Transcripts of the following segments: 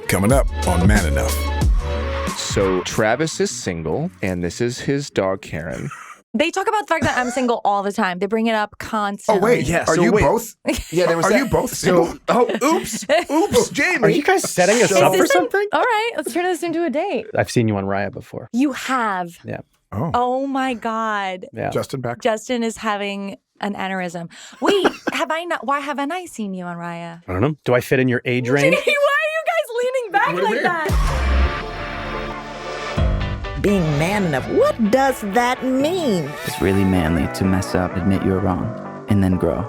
Coming up on Man Enough. So Travis is single, and this is his dog, Karen. They talk about the fact that I'm single all the time. They bring it up constantly. Oh, wait. Yeah, Are so you wait. both? Yeah, there was Are that. you both single? Oops, Jamey. Are you guys setting us up for something? All right, let's turn this into a date. I've seen you on Raya before. You have. Yeah. Oh. Oh my God. Yeah. Justin back? Justin is having an aneurysm. Wait, have I not? Why haven't I seen you on Raya? I don't know. Do I fit in your age range? Why are you guys leaning back What do you like mean? that? Being man enough, what does that mean? It's really manly to mess up, admit you're wrong, and then grow.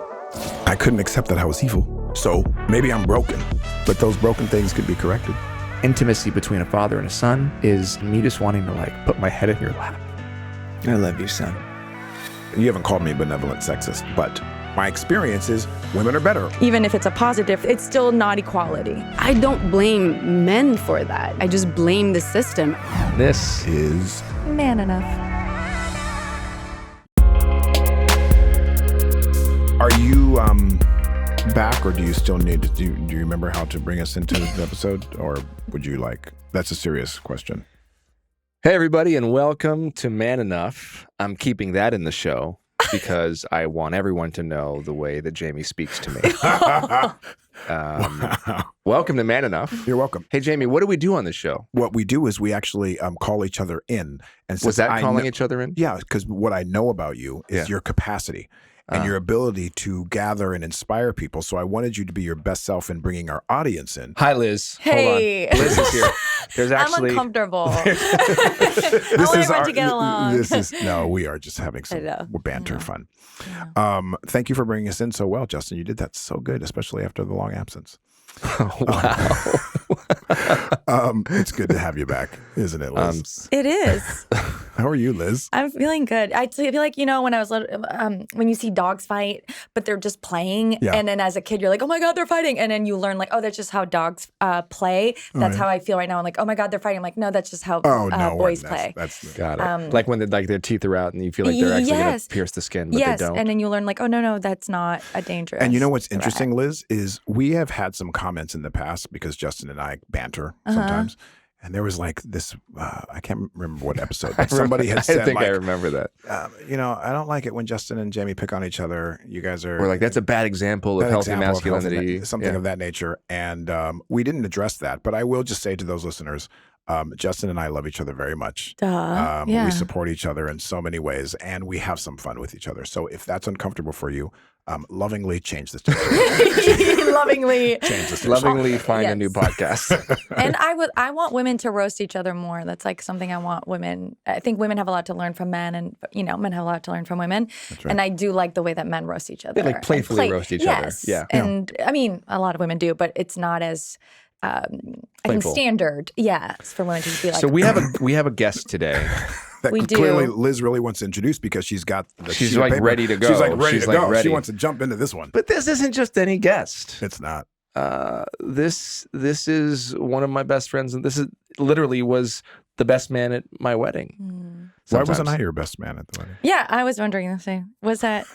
I couldn't accept that I was evil. So maybe I'm broken, but those broken things could be corrected. Intimacy between a father and a son is me just wanting to put my head in your lap. I love you, son. You haven't called me benevolent sexist, but my experience is women are better. Even if it's a positive, it's still not equality. I don't blame men for that. I just blame the system. This Is Man enough. Are you back, or do you still need to do you remember how to bring us into the episode, or would you like? That's a serious question. Hey, everybody, and welcome to Man Enough. I'm keeping that in the show because I want everyone to know the way that Jamey speaks to me. Welcome to Man Enough. You're welcome. Hey, Jamey, what do we do on this show? What we do is we actually call each other in. And Was that I calling kn- each other in? Yeah, because what I know about you is Yeah. your capacity and your ability to gather and inspire people. So I wanted you to be your best self in bringing our audience in. Hi, Liz. Hey. Hold on. Liz is here. There's I'm actually... uncomfortable. I want everyone to get along. We are just having some know. banter fun. Thank you for bringing us in so well, Justin. You did that so good, especially after the long absence. It's good to have you back, isn't it, Liz? It is. How are you, Liz? I'm feeling good. I feel like, when I was little, when you see dogs fight, but they're just playing. Yeah. And then as a kid, you're like, oh my God, they're fighting. And then you learn that's just how dogs play. That's how I feel right now. I'm like, oh my God, they're fighting. I'm like, no, that's just how boys play. Got it. Like when their teeth are out and you feel like they're actually going to pierce the skin, but they don't. And then you learn oh, no, that's not a dangerous And you know what's interesting, Liz, is we have had some comments in the past because Justin and I banter sometimes. And there was this, I can't remember what episode, but somebody had said, I think I remember that. I don't like it when Justin and Jamey pick on each other. You guys are... We're like, that's a bad example of healthy masculinity. Something of that nature. And we didn't address that. But I will just say to those listeners, Justin and I love each other very much. We support each other in so many ways, and we have some fun with each other. So if that's uncomfortable for you, lovingly change this. Lovingly. Change this. Lovingly find a new podcast. And I want women to roast each other more. That's something I want women. I think women have a lot to learn from men, and men have a lot to learn from women. That's right. And I do like the way that men roast each other. They playfully roast each other. Yeah. And I mean, a lot of women do, but it's not as I think standard. Yeah, for women to be like. So we have a guest today. We do. Clearly, Liz really wants to introduce because she's got the She's sheet of paper. ready to go. She's ready to go. Ready. She wants to jump into this one. But this isn't just any guest. It's not. This is one of my best friends, and this is literally was the best man at my wedding. Why wasn't I your best man at the wedding? Yeah, I was wondering the same. Was that?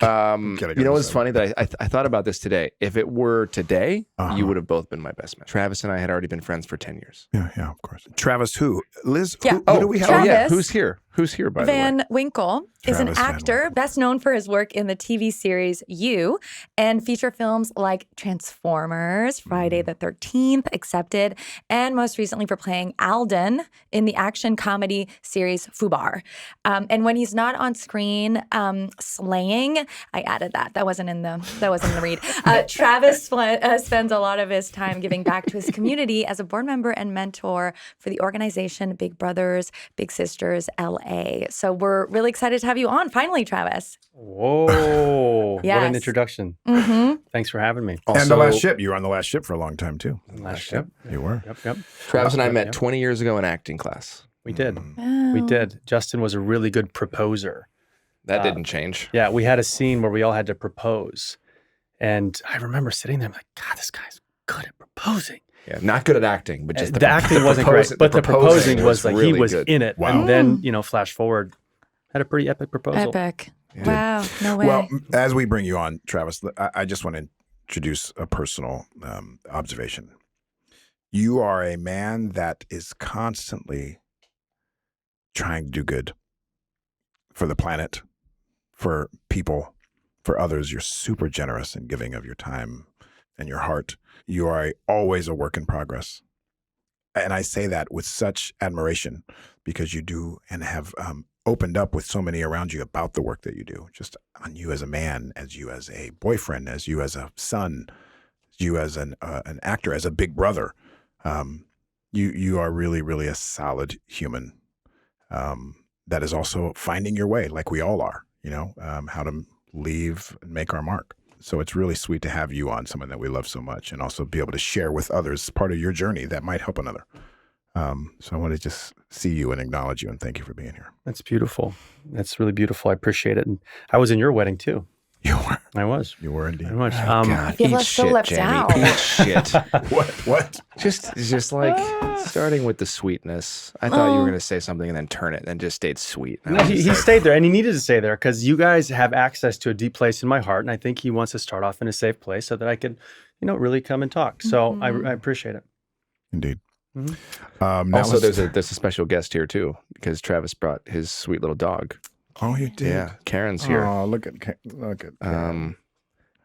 What's funny that I thought about this today. If it were today, you would have both been my best man. Travis and I had already been friends for 10 years. Yeah, of course. Travis who? Liz, Yeah. who do we have? Travis. Oh, yeah. Who's here? Who's here, by the way? Van Winkle is an Travis Van actor Winkle. best known for his work in the TV series You and feature films like Transformers, Friday the 13th, Accepted, and most recently for playing Alden in the action comedy series Fubar. And when he's not on screen slaying, I added that. That wasn't in the read. Travis spends a lot of his time giving back to his community as a board member and mentor for the organization Big Brothers, Big Sisters, LA. So we're really excited to have you on finally, Travis. Whoa. What Yes. an introduction. Thanks for having me. And the last ship. You were on the last ship for a long time too. Last ship. You were. Yep. Travis and I met Yep. 20 years ago in acting class. We did. Oh. We did. Justin was a really good proposer. That didn't change. Yeah, we had a scene where we all had to propose. And I remember sitting there like, God, this guy's good at proposing. Yeah, not good at acting, but just The acting wasn't great, but the proposing was like really he was good. in it. Wow. And then, flash forward, had a pretty epic proposal. Epic. Wow. No way. Well, as we bring you on, Travis, I just want to introduce a personal observation. You are a man that is constantly trying to do good for the planet, for people, for others. You're super generous and giving of your time and your heart. You are always a work in progress. And I say that with such admiration because you do and have opened up with so many around you about the work that you do, just on you as a man, as you as a boyfriend, as you as a son, as you as an actor, as a big brother. You are really, really a solid human that is also finding your way like we all are, how to leave and make our mark. So it's really sweet to have you on, someone that we love so much, and also be able to share with others part of your journey that might help another. So I want to just see you and acknowledge you and thank you for being here. That's beautiful. That's really beautiful. I appreciate it. And I was in your wedding too. You were. I was. You were indeed. I was. God, I feel eat so shit, left Jamey. out. Eat shit. What? Just like starting with the sweetness. I thought you were going to say something and then turn it and just stayed sweet. No, he stayed there, and he needed to stay there because you guys have access to a deep place in my heart, and I think he wants to start off in a safe place so that I could, really come and talk. So I appreciate it. Indeed. Mm-hmm. Also, there's a special guest here too because Travis brought his sweet little dog. Oh, you did? Yeah, Karen's here. Oh, look at Karen. Karen.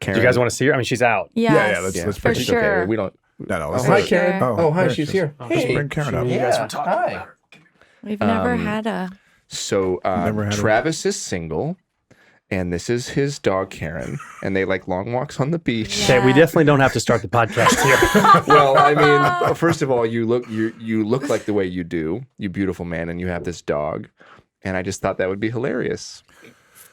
Do you guys want to see her? I mean, she's out. Yes. Let's for bring sure. Okay. We don't. No, Oh, let's hi, do it. Karen. Oh, hi, there she's she is. here. Let's bring Karen up. You guys were talking about her. We've never had a. So Never had a- Travis is single, and this is his dog Karen, and they like long walks on the beach. Yeah. Okay, we definitely don't have to start the podcast here. Well, I mean, first of all, you look like the way you do, you beautiful man, and you have this dog, and I just thought that would be hilarious.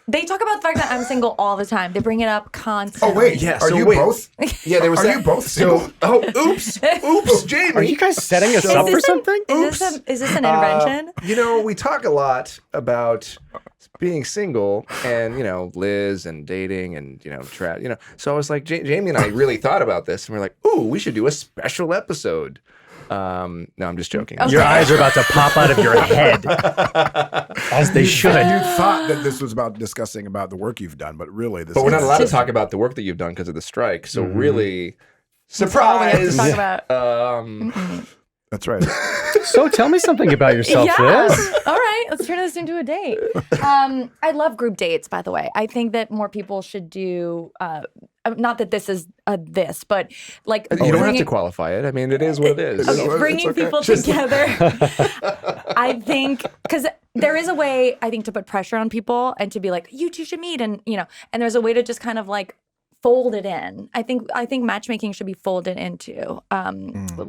They talk about the fact that I'm single all the time. They bring it up constantly. Oh, wait. Yeah, Are so you wait. both? Yeah, there was Are that. you both single? Oops, Jamie. Are you guys setting us up for something? Is this an intervention? We talk a lot about being single and, Liz and dating and, So I was like, Jamie and I really thought about this and we're like, ooh, we should do a special episode. No, I'm just joking. Okay. Your eyes are about to pop out of your head, as they should. You thought that this was about discussing about the work you've done, but really this But we're not is allowed to talk about the work that you've done because of the strike. So really, surprise. That's all we have to talk about. That's right. So tell me something about yourself, Yeah. Liz. All right. Let's turn this into a date. I love group dates, by the way. I think that more people should do, not that this is this, but like You don't have to qualify it. I mean, it is what it is. Okay, It's bringing okay. people together. I think because there is a way I think to put pressure on people and to be like, you two should meet, and and there's a way to just kind of like fold it in. I think matchmaking should be folded into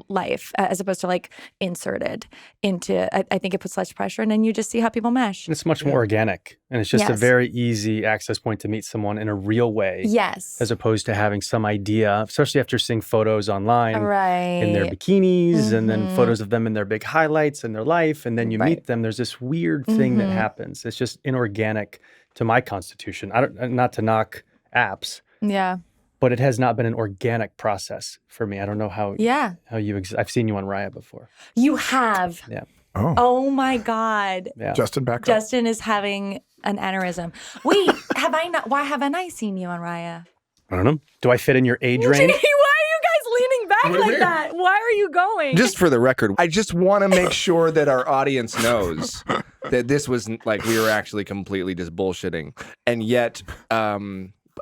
life as opposed to like inserted into. I think it puts less pressure, and then you just see how people mesh. It's much more organic, and it's just a Yes. very easy access point to meet someone in a real way. Yes. As opposed to having some idea, especially after seeing photos online Right. in their bikinis and then photos of them in their big highlights in their life. And then you meet them, there's this weird thing that happens. It's just inorganic to my constitution. Not to knock apps, Yeah. but it has not been an organic process for me. I don't know how Yeah. I've seen you on Raya before. You have. Yeah. Oh my God. Yeah. Justin back up. Justin is having an aneurysm. Wait, have I not? Why haven't I seen you on Raya? I don't know. Do I fit in your age range? Why are you guys leaning back like that? Why are you going? Just for the record, I just want to make sure that our audience knows that this was like we were actually completely just bullshitting. And yet,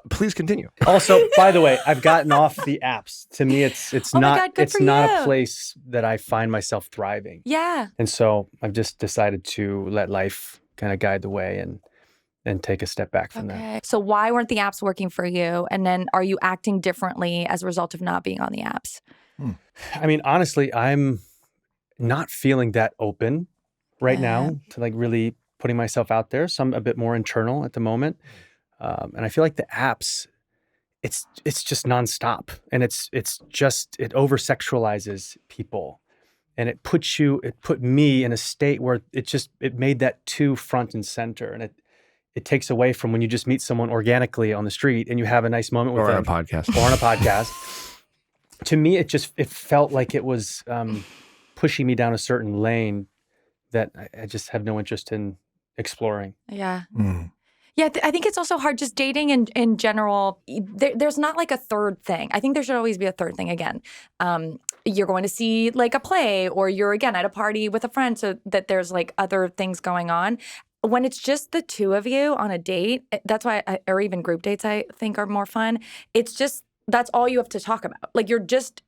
please continue. Also, by the way, I've gotten off the apps. To me, it's Oh my not God, good it's for not you. a place that I find myself thriving. Yeah. And so I've just decided to let life kind of guide the way and take a step back from that. Okay. So why weren't the apps working for you? And then are you acting differently as a result of not being on the apps? I mean, honestly, I'm not feeling that open right now to like really putting myself out there. So I'm a bit more internal at the moment. And I feel like the apps, it's just nonstop. And it over-sexualizes people. And it put me in a state where it made that too front and center. And it takes away from when you just meet someone organically on the street and you have a nice moment with Or on them. a podcast. Or on a podcast. To me, it felt like it was pushing me down a certain lane that I just have no interest in exploring. Yeah. Mm. Yeah, I think it's also hard just dating in general. There's not like a third thing. I think there should always be a third thing again. You're going to see like a play or you're again at a party with a friend so that there's like other things going on. When it's just the two of you on a date, that's why, or even group dates I think are more fun. It's just, that's all you have to talk about. Like you're just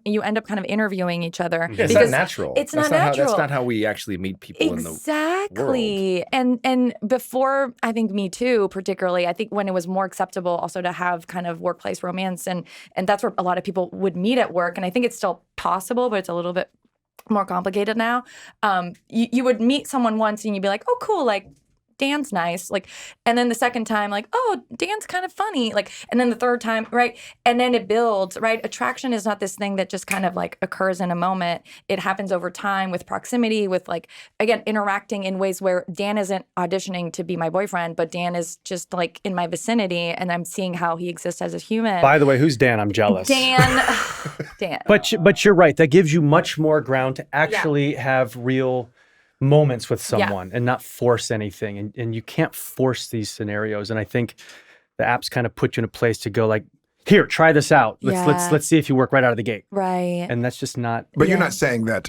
you end up kind of interviewing each other. Yeah, it's not natural. It's not natural. That's not how we actually meet people in the world. Exactly. And before, I think Me Too particularly, I think when it was more acceptable also to have kind of workplace romance and that's where a lot of people would meet at work. And I think it's still possible, but it's a little bit more complicated now. You would meet someone once and you'd be like, oh, cool, like Dan's nice, like, and then the second time, like, oh, Dan's kind of funny, like, and then the third time, right, and then it builds, right? Attraction is not this thing that just kind of like occurs in a moment. It happens over time with proximity, with like, again, interacting in ways where Dan isn't auditioning to be my boyfriend, but Dan is just like in my vicinity, and I'm seeing how he exists as a human. By the way, who's Dan? I'm jealous. Dan. But you're right. That gives you much more ground to actually have real moments with someone and not force anything. And you can't force these scenarios. And I think the apps kind of put you in a place to go like, here, try this out. Let's see if you work right out of the gate. Right. And that's just not. But you're not saying that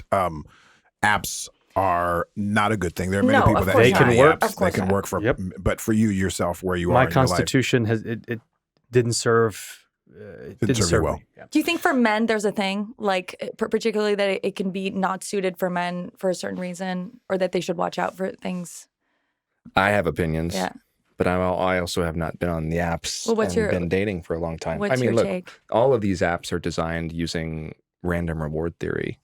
apps are not a good thing. There are many people that they can work. They can work for, but for you yourself, where you are, my constitution has it didn't serve. Didn't serve you well. Me. Yeah. Do you think for men there's a thing, like particularly that it can be not suited for men for a certain reason, or that they should watch out for things? I have opinions, but I also have not been on the apps and been dating for a long time. What's your take? All of these apps are designed using random reward theory.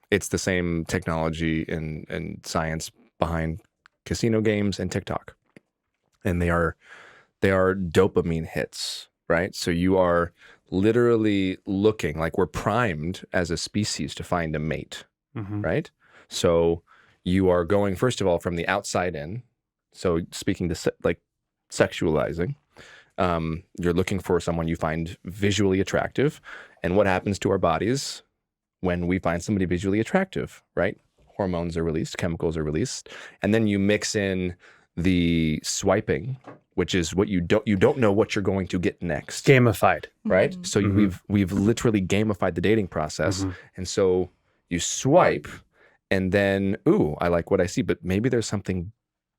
It's the same technology and science behind casino games and TikTok, and they are dopamine hits. Right? So you are literally looking like we're primed as a species to find a mate, right? So you are going, first of all, from the outside in. So speaking to like sexualizing, you're looking for someone you find visually attractive. And what happens to our bodies when we find somebody visually attractive, right? Hormones are released, chemicals are released. And then you mix in the swiping, which is what you don't know what you're going to get next. Gamified, right? So we've literally gamified the dating process, and so you swipe, and then I like what I see, but maybe there's something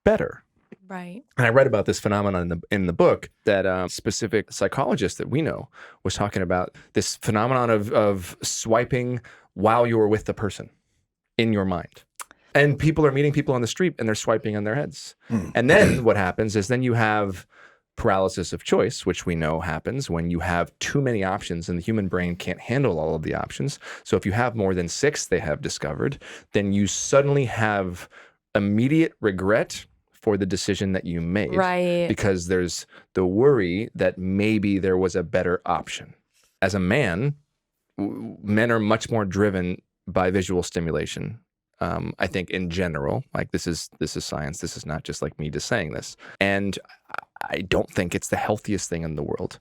better. Right. And I read about this phenomenon in the book that a specific psychologist that we know was talking about this phenomenon of swiping while you were with the person in your mind. And people are meeting people on the street and they're swiping on their heads. And then what happens is then you have paralysis of choice, which we know happens when you have too many options and the human brain can't handle all of the options. So if you have more than 6, they have discovered, then you suddenly have immediate regret for the decision that you made. Right. Because there's the worry that maybe there was a better option. As a man, men are much more driven by visual stimulation. I think in general, like this is science. This is not just like me just saying this. And I don't think it's the healthiest thing in the world,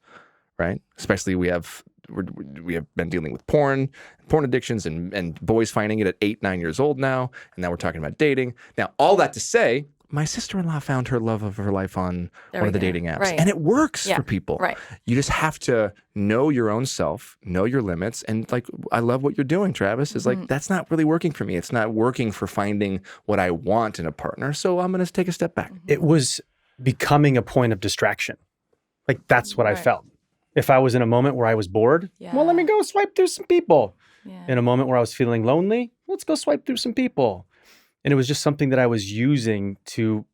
right? Especially we have been dealing with porn addictions and boys finding it at 8, 9 years old now. And now we're talking about dating. Now, all that to say, my sister-in-law found her love of her life on one of the dating apps. Right. And it works for people. Right. You just have to know your own self, know your limits. And like, I love what you're doing, Travis, is like, that's not really working for me. It's not working for finding what I want in a partner. So I'm going to take a step back. It was becoming a point of distraction. Like, that's what I felt. If I was in a moment where I was bored, well, let me go swipe through some people. Yeah. In a moment where I was feeling lonely, let's go swipe through some people. And it was just something that I was using to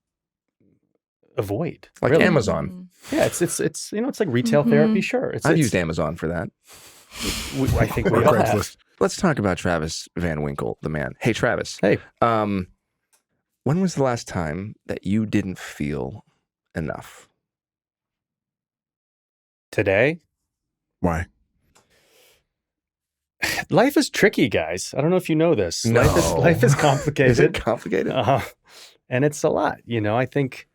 avoid. Like really. Amazon. Yeah, it's it's like retail therapy. Sure, I've used Amazon for that. I think we all have. Let's talk about Travis Van Winkle, the man. Hey, Travis. Hey. When was the last time that you didn't feel enough? Today. Why? Life is tricky, guys. I don't know if you know this. No. Life is complicated. Is it complicated? And it's a lot. You know, I think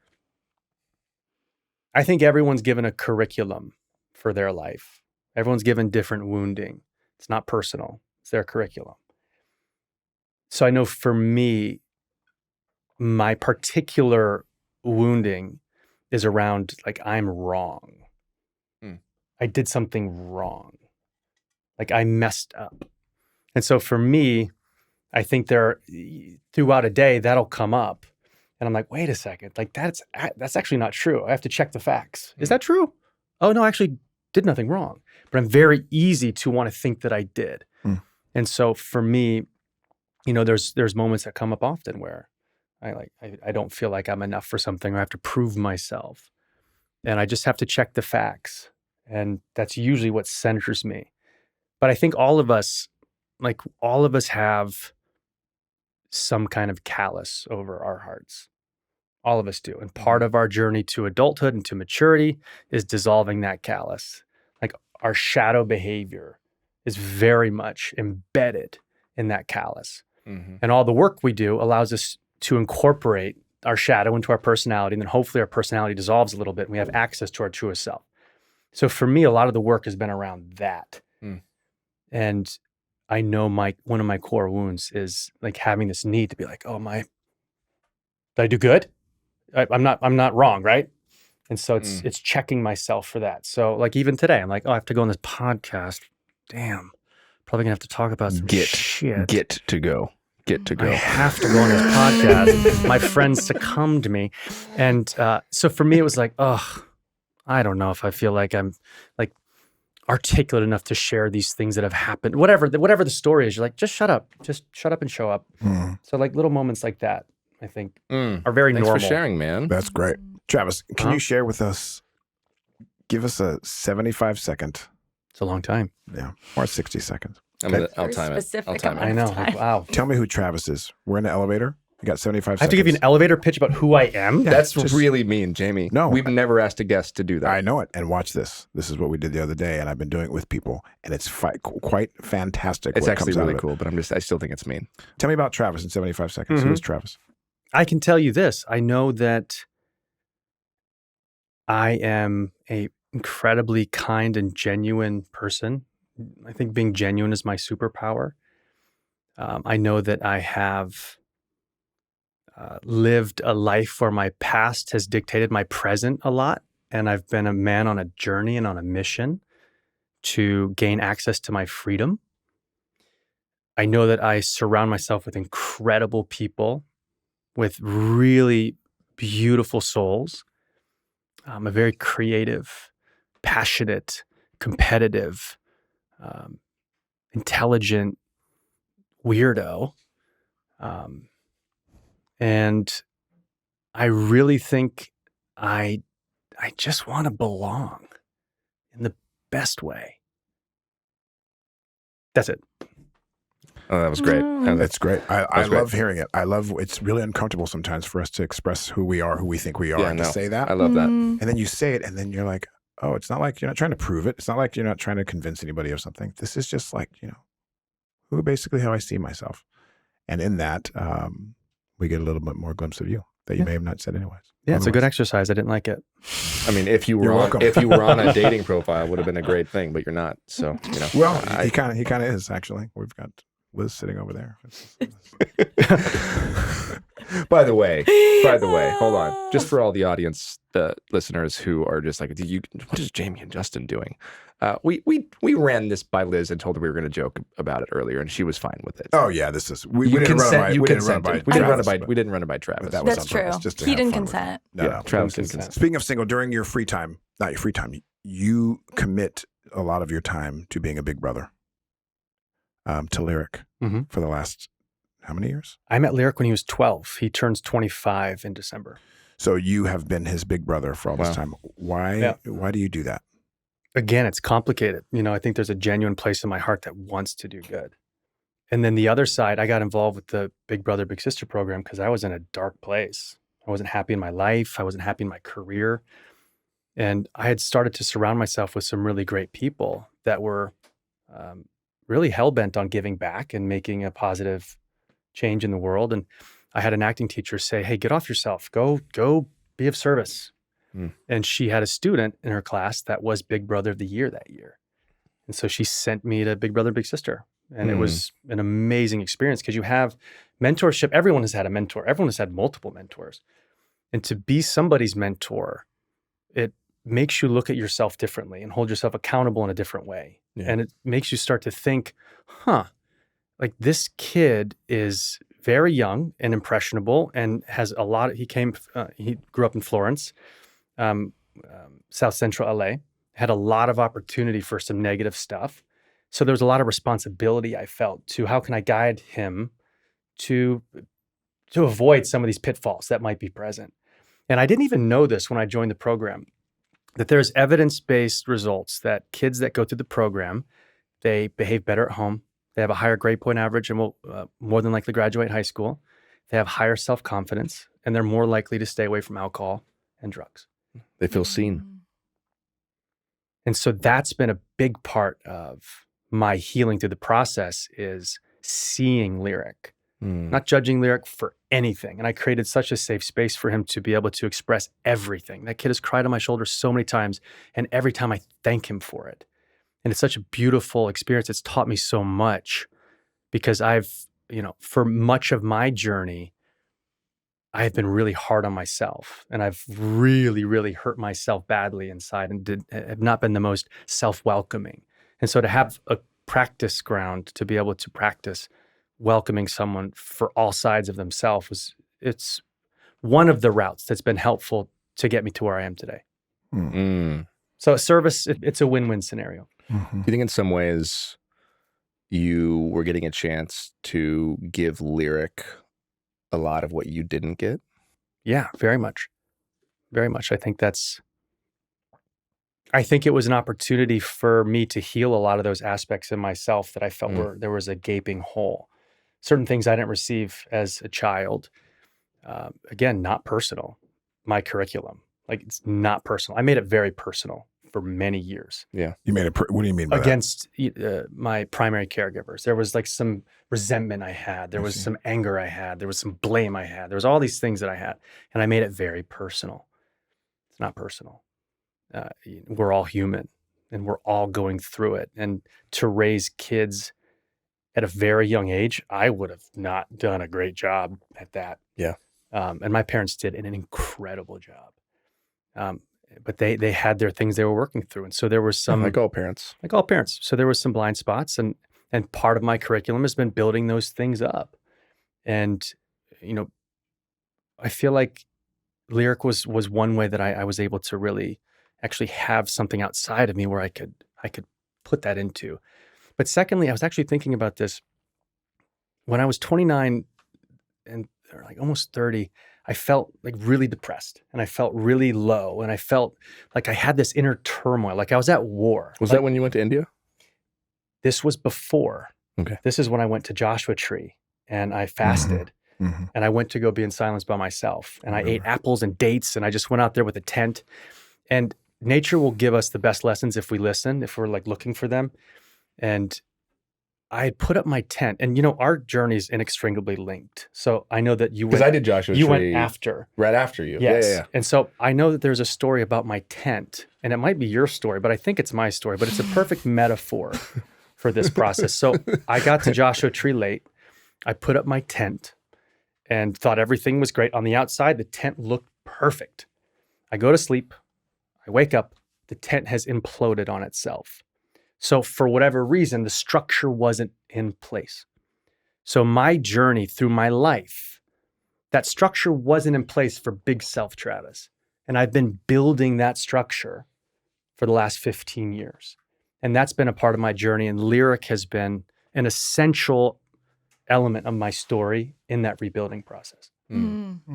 everyone's given a curriculum for their life. Everyone's given different wounding. It's not personal. It's their curriculum. So I know for me, my particular wounding is around like, I'm wrong. Mm. I did something wrong. Like I messed up. And so for me, I think throughout a day, that'll come up. And I'm like, wait a second, like that's actually not true. I have to check the facts. Is that true? Oh no, I actually did nothing wrong. But I'm very easy to want to think that I did. And so for me, there's moments that come up often where I don't feel like I'm enough for something, or I have to prove myself. And I just have to check the facts. And that's usually what centers me. But I think all of us have some kind of callous over our hearts. All of us do. And part of our journey to adulthood and to maturity is dissolving that callous. Like our shadow behavior is very much embedded in that callous. Mm-hmm. And all the work we do allows us to incorporate our shadow into our personality. And then hopefully our personality dissolves a little bit and we have access to our truest self. So for me, a lot of the work has been around that. And I know one of my core wounds is like having this need to be like, did I do good? I'm not wrong, right? And so it's checking myself for that. So like even today, I'm like, I have to go on this podcast. Damn, probably gonna have to talk about some shit. Get to go. I have to go on this podcast. My friend succumbed me. And so for me, it was like, I don't know if I feel like I'm like articulate enough to share these things that have happened. Whatever the story is, you're like, just shut up and show up. So like little moments like that, I think are very normal. Thanks for sharing, man. That's great. Travis, can you share with us, give us a 75-second. It's a long time. Yeah, or 60 seconds. I'll time it. I know. Like, wow. Tell me who Travis is. We're in the elevator. You got 75 seconds. I have to give you an elevator pitch about who I am? Yeah, that's really mean, Jamey. No. We've never asked a guest to do that. I know it. And watch this. This is what we did the other day, and I've been doing it with people, and it's quite fantastic. It's actually really cool, but I still think it's mean. Tell me about Travis in 75 seconds. Who is Travis? I can tell you this. I know that I am a incredibly kind and genuine person. I think being genuine is my superpower. I know that I have lived a life where my past has dictated my present a lot. And I've been a man on a journey and on a mission to gain access to my freedom. I know that I surround myself with incredible people with really beautiful souls. I'm a very creative, passionate, competitive, intelligent weirdo. And I really think I just want to belong in the best way. That's it. Oh, that was great. That's great. I love hearing it. It's really uncomfortable sometimes for us to express who we are, who we think we are, and to say that. I love that. And then you say it, and then you're like, oh, it's not like you're not trying to prove it. It's not like you're not trying to convince anybody of something. This is just like, basically how I see myself. And in that, we get a little bit more glimpse of you that you may have not said anyways. Yeah, it's a good exercise. I didn't like it. I mean, if you were on a dating profile, it would have been a great thing, but you're not. So, Well, he kind of is, actually. We've got Liz sitting over there. By the way, hold on. Just for all the audience, the listeners who are just like, what is Jamey and Justin doing? We ran this by Liz and told her we were going to joke about it earlier, and she was fine with it. Oh yeah, we didn't run it by Travis. That was That's true. Just to he have didn't fun consent. No, Travis didn't consent. Speaking of single, during your free time, not your free time, you commit a lot of your time to being a big brother. To Lyrik for the last how many years? I met Lyrik when he was 12. He turns 25 in December. So you have been his big brother for all this time. Why do you do that? Again, it's complicated. I think there's a genuine place in my heart that wants to do good. And then the other side, I got involved with the Big Brother, Big Sister program because I was in a dark place. I wasn't happy in my life. I wasn't happy in my career. And I had started to surround myself with some really great people that were really hell-bent on giving back and making a positive change in the world. And I had an acting teacher say, hey, get off yourself. Go be of service. And she had a student in her class that was Big Brother of the Year that year. And so she sent me to Big Brother, Big Sister. And it was an amazing experience because you have mentorship. Everyone has had a mentor. Everyone has had multiple mentors. And to be somebody's mentor, it makes you look at yourself differently and hold yourself accountable in a different way. Yeah. And it makes you start to think, like this kid is very young and impressionable and has a lot of, he grew up in Florence, South Central LA, had a lot of opportunity for some negative stuff. So there was a lot of responsibility I felt to how can I guide him to avoid some of these pitfalls that might be present. And I didn't even know this when I joined the program, that there's evidence-based results that kids that go through the program, they behave better at home. They have a higher grade point average and will more than likely graduate high school. They have higher self-confidence, and they're more likely to stay away from alcohol and drugs. They feel seen. And so that's been a big part of my healing through the process, is seeing Lyrik, not judging Lyrik for anything. And I created such a safe space for him to be able to express everything. That kid has cried on my shoulder so many times, and every time I thank him for it. And it's such a beautiful experience. It's taught me so much because I've, for much of my journey, I have been really hard on myself, and I've really, really hurt myself badly inside and have not been the most self-welcoming. And so to have a practice ground to be able to practice welcoming someone for all sides of themselves it's one of the routes that's been helpful to get me to where I am today. So service, it's a win-win scenario. Do you think in some ways you were getting a chance to give Lyrik a lot of what you didn't get? Yeah, very much. Very much. I think it was an opportunity for me to heal a lot of those aspects in myself that I felt there was a gaping hole. Certain things I didn't receive as a child. Again, not personal. My curriculum, like it's not personal. I made it very personal for many years. Yeah. You made it. What do you mean by against my primary caregivers? There was like some resentment I had. There was some anger I had. There was some blame I had. There was all these things that I had, and I made it very personal. It's not personal. We're all human, and we're all going through it. And to raise kids at a very young age, I would have not done a great job at that. Yeah. And my parents did an incredible job. But they had their things they were working through. And so there was some... Like all parents. Like all parents. So there was some blind spots. And part of my curriculum has been building those things up. And, I feel like Lyrik was one way that I was able to really actually have something outside of me where I could put that into. But secondly, I was actually thinking about this when I was 29 and like almost 30, I felt like really depressed and I felt really low and I felt like I had this inner turmoil, like I was at war. Was that when you went to India? This was before. Okay. This is when I went to Joshua Tree and I fasted and I went to go be in silence by myself and I ate apples and dates and I just went out there with a tent. And nature will give us the best lessons if we listen, if we're like looking for them. And I had put up my tent, and our journey is inextricably linked. So I know that you went. Because I did Joshua Tree. You went after. Right after you. Yes. Yeah. And so I know that there's a story about my tent, and it might be your story, but I think it's my story, but it's a perfect metaphor for this process. So I got to Joshua Tree late. I put up my tent and thought everything was great. On the outside, the tent looked perfect. I go to sleep. I wake up. The tent has imploded on itself. So for whatever reason, the structure wasn't in place. So my journey through my life, that structure wasn't in place for big self Travis. And I've been building that structure for the last 15 years. And that's been a part of my journey. And Lyrik has been an essential element of my story in that rebuilding process. And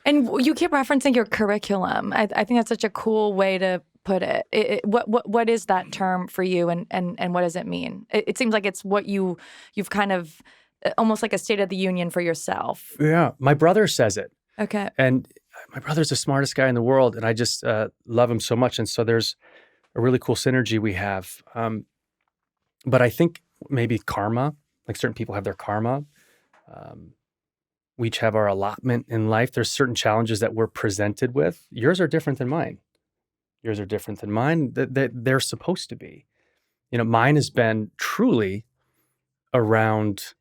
you keep referencing your curriculum. I think that's such a cool way to put it. What is that term for you, and what does it mean? It seems like it's what you've kind of almost like a state of the union for yourself. Yeah, my brother says it. Okay. And my brother's the smartest guy in the world, and I just love him so much. And so there's a really cool synergy we have. But I think maybe karma, like certain people have their karma. We each have our allotment in life. There's certain challenges that we're presented with. Yours are different than mine. Yours are different than mine. They're supposed to be. Mine has been truly around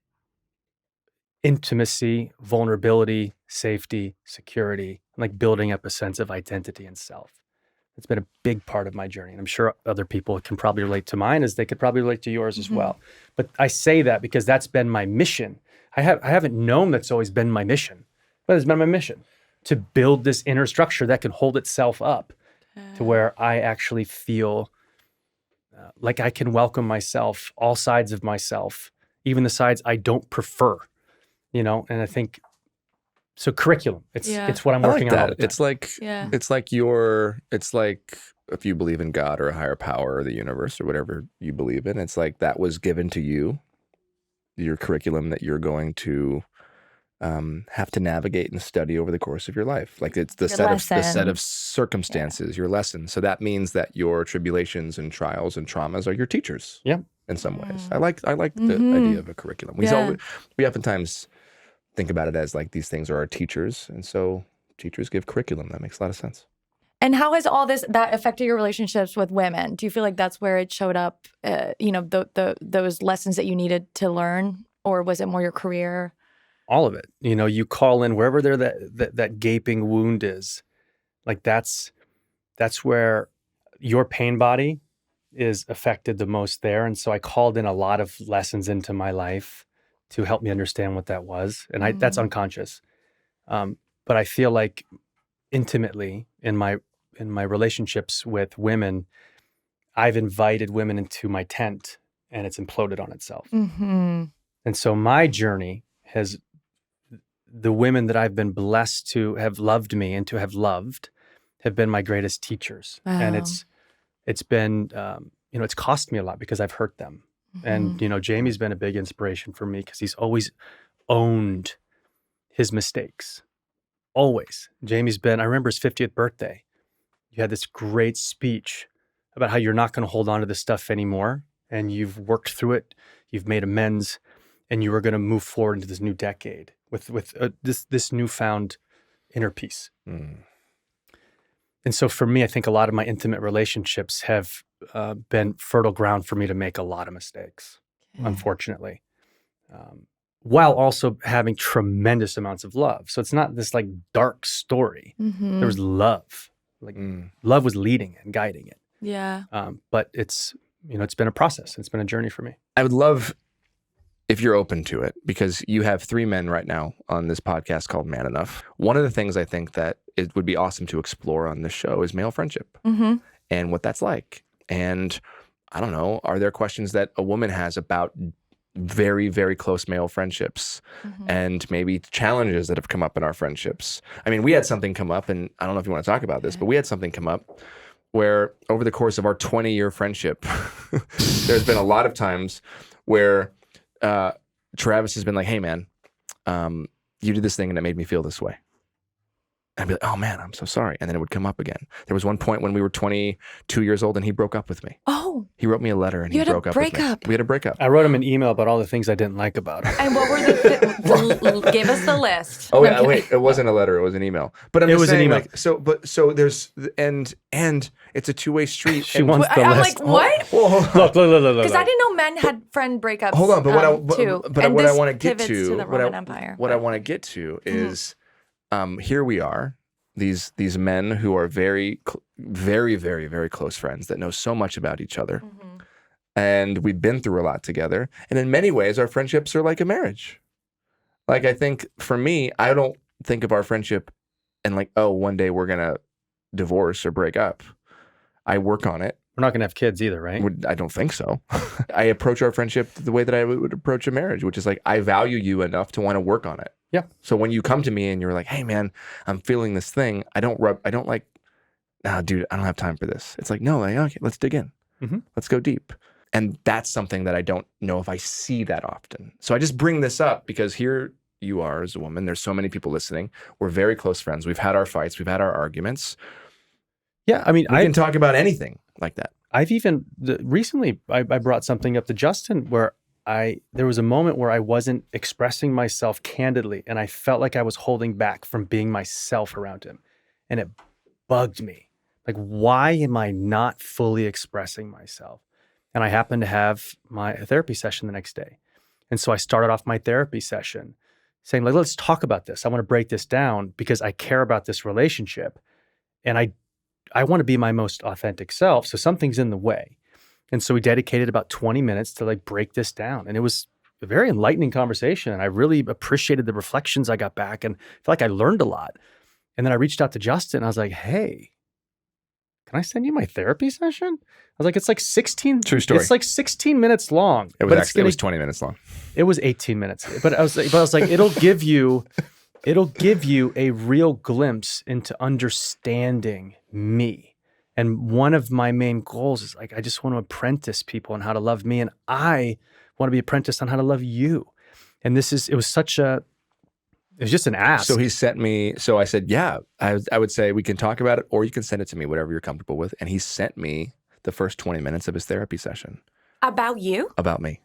intimacy, vulnerability, safety, security, like building up a sense of identity and self. It's been a big part of my journey. And I'm sure other people can probably relate to mine as they could probably relate to yours as well. But I say that because that's been my mission. I haven't known that's always been my mission, but it's been my mission to build this inner structure that can hold itself up to where I actually feel like I can welcome myself, all sides of myself, even the sides I don't prefer, and I think, so curriculum, it's what I'm working on all the time. It's like if you believe in God or a higher power or the universe or whatever you believe in, it's like that was given to you, your curriculum that you're going to have to navigate and study over the course of your life. Like it's the set of circumstances, your lesson. So that means that your tribulations and trials and traumas are your teachers. Yeah. In some ways. I like the idea of a curriculum. We oftentimes think about it as like these things are our teachers. And so teachers give curriculum. That makes a lot of sense. And how has all that affected your relationships with women? Do you feel like that's where it showed up, those lessons that you needed to learn? Or was it more your career? All of it. You call in wherever there that gaping wound is. Like that's where your pain body is affected the most there. And so I called in a lot of lessons into my life to help me understand what that was. And that's unconscious. But I feel like intimately in my relationships with women, I've invited women into my tent and it's imploded on itself. And so my journey has, the women that I've been blessed to have loved me and to have loved have been my greatest teachers. Wow. And it's been, it's cost me a lot because I've hurt them. And, Jamey's been a big inspiration for me because he's always owned his mistakes. Always. Jamey's been, I remember his 50th birthday. You had this great speech about how you're not going to hold on to this stuff anymore. And you've worked through it. You've made amends. And you were going to move forward into this new decade with this newfound inner peace. And so for me, I think a lot of my intimate relationships have been fertile ground for me to make a lot of mistakes, unfortunately, while also having tremendous amounts of love. So it's not this like dark story. There was love. Love was leading and guiding it. Yeah. But it's been a process. It's been a journey for me. I would love if you're open to it, because you have 3 men right now on this podcast called Man Enough. One of the things I think that it would be awesome to explore on this show is male friendship and what that's like. And I don't know, are there questions that a woman has about very, very close male friendships and maybe challenges that have come up in our friendships? I mean, we had something come up, and I don't know if you want to talk about this, but we had something come up where over the course of our 20-year friendship, there's been a lot of times where Travis has been like, hey man, you did this thing and it made me feel this way. And I'd be like, oh man, I'm so sorry. And then it would come up again. There was one point when we were 22 years old and he broke up with me. Oh. He wrote me a letter and he broke up with me. We had a breakup. I wrote him an email about all the things I didn't like about him. And what were give us the list. Oh yeah, wait, it wasn't a letter, it was an email. But I'm just saying, an email. like, so there's, and it's a two-way street. She wants the I'm list. like, what? Look. Because I didn't know men had friend breakups. Hold on, but what I want to get to to, the Roman Empire. What I want to get to is, here we are, these men who are very, very, very, very close friends that know so much about each other, and we've been through a lot together. And in many ways, our friendships are like a marriage. Like, I think for me, I don't think of our friendship and like, oh, one day we're gonna divorce or break up. I work on it. We're not gonna have kids either, right? I don't think so. I approach our friendship the way that I would approach a marriage, which is like, I value you enough to want to work on it. Yeah. So when you come to me and you're like, hey man, I'm feeling this thing, I don't like, nah, dude, I don't have time for this. It's like, no, like, okay, let's dig in. Let's go deep. And that's something that I don't know if I see that often. So I just bring this up because here you are as a woman. There's so many people listening. We're very close friends. We've had our fights. We've had our arguments. Yeah, I mean, we can talk about anything like that. I've even recently I brought something up to Justin where there was a moment where I wasn't expressing myself candidly, and I felt like I was holding back from being myself around him, and it bugged me. Like, why am I not fully expressing myself? And I happened to have my therapy session the next day, and so I started off my therapy session saying like, let's talk about this. I want to break this down because I care about this relationship and I want to be my most authentic self. So something's in the way. And so we dedicated about 20 minutes to like break this down. And it was a very enlightening conversation. And I really appreciated the reflections I got back and felt like I learned a lot. And then I reached out to Justin and I was like, hey, can I send you my therapy session? I was like, it's like 16. True story. It's like 16 minutes long. It was 20 minutes long. It was 18 minutes. But I was like, it'll give you a real glimpse into understanding me. And one of my main goals is like, I just want to apprentice people on how to love me. And I want to be apprenticed on how to love you. And it was just an ask. So he sent me, so I said, yeah, I would say we can talk about it or you can send it to me, whatever you're comfortable with. And he sent me the first 20 minutes of his therapy session. About you? About me.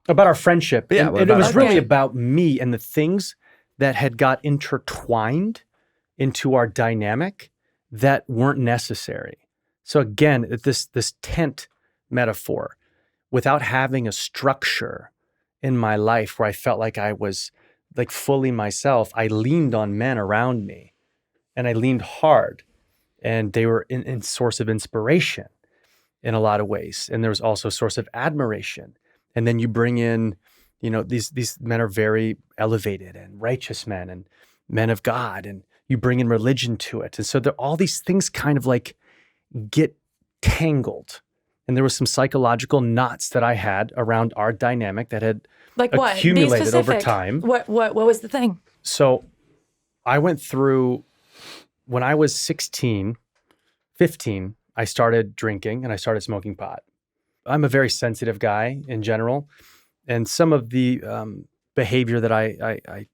About our friendship. Yeah. And it was really about me and the things that had got intertwined into our dynamic that weren't necessary. So again, this tent metaphor, without having a structure in my life where I felt like I was like fully myself, I leaned on men around me and I leaned hard and they were in source of inspiration in a lot of ways. And there was also a source of admiration. And then you bring in, these men are very elevated and righteous men and men of God, and you bring in religion to it. And so all these things kind of like get tangled. And there was some psychological knots that I had around our dynamic that had accumulated over time. What was the thing? So I went through, when I was 15, I started drinking and I started smoking pot. I'm a very sensitive guy in general. And some of the behavior that I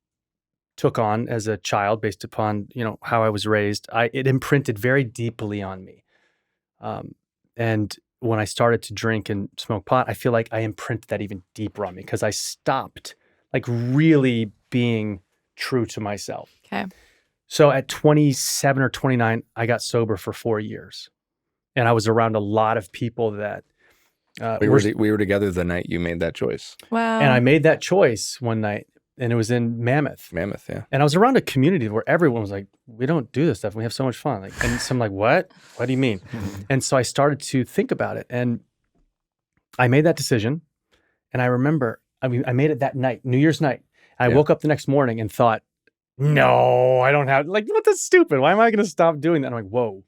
took on as a child based upon, how I was raised, it imprinted very deeply on me. And when I started to drink and smoke pot, I feel like I imprinted that even deeper on me because I stopped like really being true to myself. Okay. So at 27 or 29, I got sober for 4 years. And I was around a lot of people that we were together the night you made that choice. Wow. And I made that choice one night, and it was in Mammoth. Mammoth, yeah. And I was around a community where everyone was like, we don't do this stuff. We have so much fun. And so I'm like, what? What do you mean? And so I started to think about it. And I made that decision. And I remember, I made it that night, New Year's night. I woke up the next morning and thought, no, I don't have, like, what? That's stupid. Why am I going to stop doing that? And I'm like, whoa,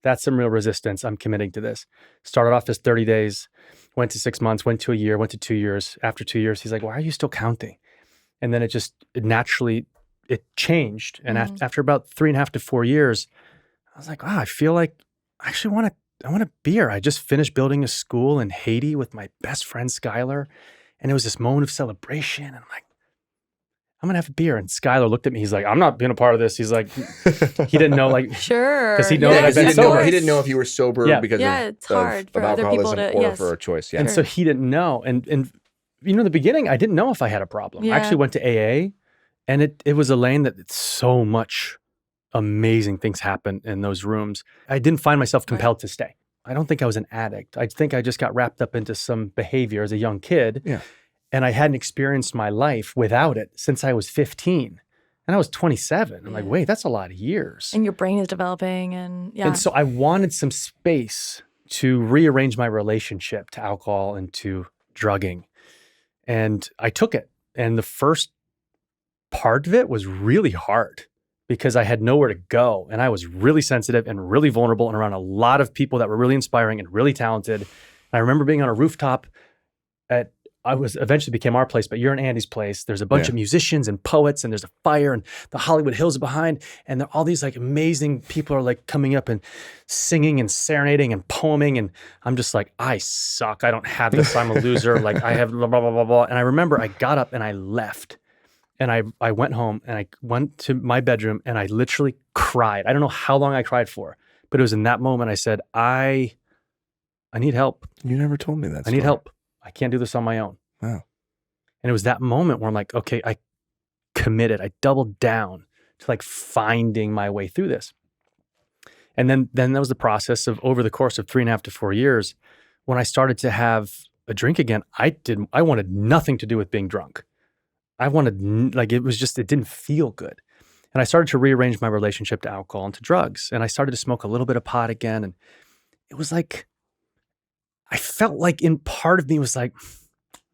that's some real resistance. I'm committing to this. Started off as 30 days, went to 6 months, went to a year, went to 2 years. After 2 years, he's like, why are you still counting? And then it naturally changed. And after about 3.5 to 4 years, I was like, wow, I feel like I actually want a beer. I just finished building a school in Haiti with my best friend, Skylar. And it was this moment of celebration. And I'm like, I'm going to have a beer. And Skylar looked at me. He's like, I'm not being a part of this. He's like, he didn't know, like, sure. Because he know that I've been sober. He didn't know if you were sober because it's hard of for other people alcoholism to, or for a choice. Yeah. And so he didn't know. And in the beginning, I didn't know if I had a problem. I actually went to AA, and it was a lane that so much amazing things happen in those rooms. I didn't find myself compelled to stay. I don't think I was an addict. I think I just got wrapped up into some behavior as a young kid. Yeah. And I hadn't experienced my life without it since I was 15. And I was 27. I'm like, wait, that's a lot of years. And your brain is developing and so I wanted some space to rearrange my relationship to alcohol and to drugging. And I took it. And the first part of it was really hard because I had nowhere to go. And I was really sensitive and really vulnerable and around a lot of people that were really inspiring and really talented. And I remember being on a rooftop eventually became our place, but you're in Andy's place. There's a bunch of musicians and poets, and there's a fire, and the Hollywood Hills are behind, and all these like amazing people are like coming up and singing and serenading and poeming, and I'm just like, I suck. I don't have this. I'm a loser. Like I have blah, blah, blah, blah, blah. And I remember I got up and I left, and I went home and I went to my bedroom and I literally cried. I don't know how long I cried for, but it was in that moment I said, I need help. You never told me that. I need help. I can't do this on my own. Wow. And it was that moment where I'm like, okay, I committed. I doubled down to like finding my way through this. And then that was the process of over the course of 3.5 to 4 years, when I started to have a drink again, I wanted nothing to do with being drunk. I wanted, like, it didn't feel good. And I started to rearrange my relationship to alcohol and to drugs. And I started to smoke a little bit of pot again. And it was like, I felt like in part of me was like,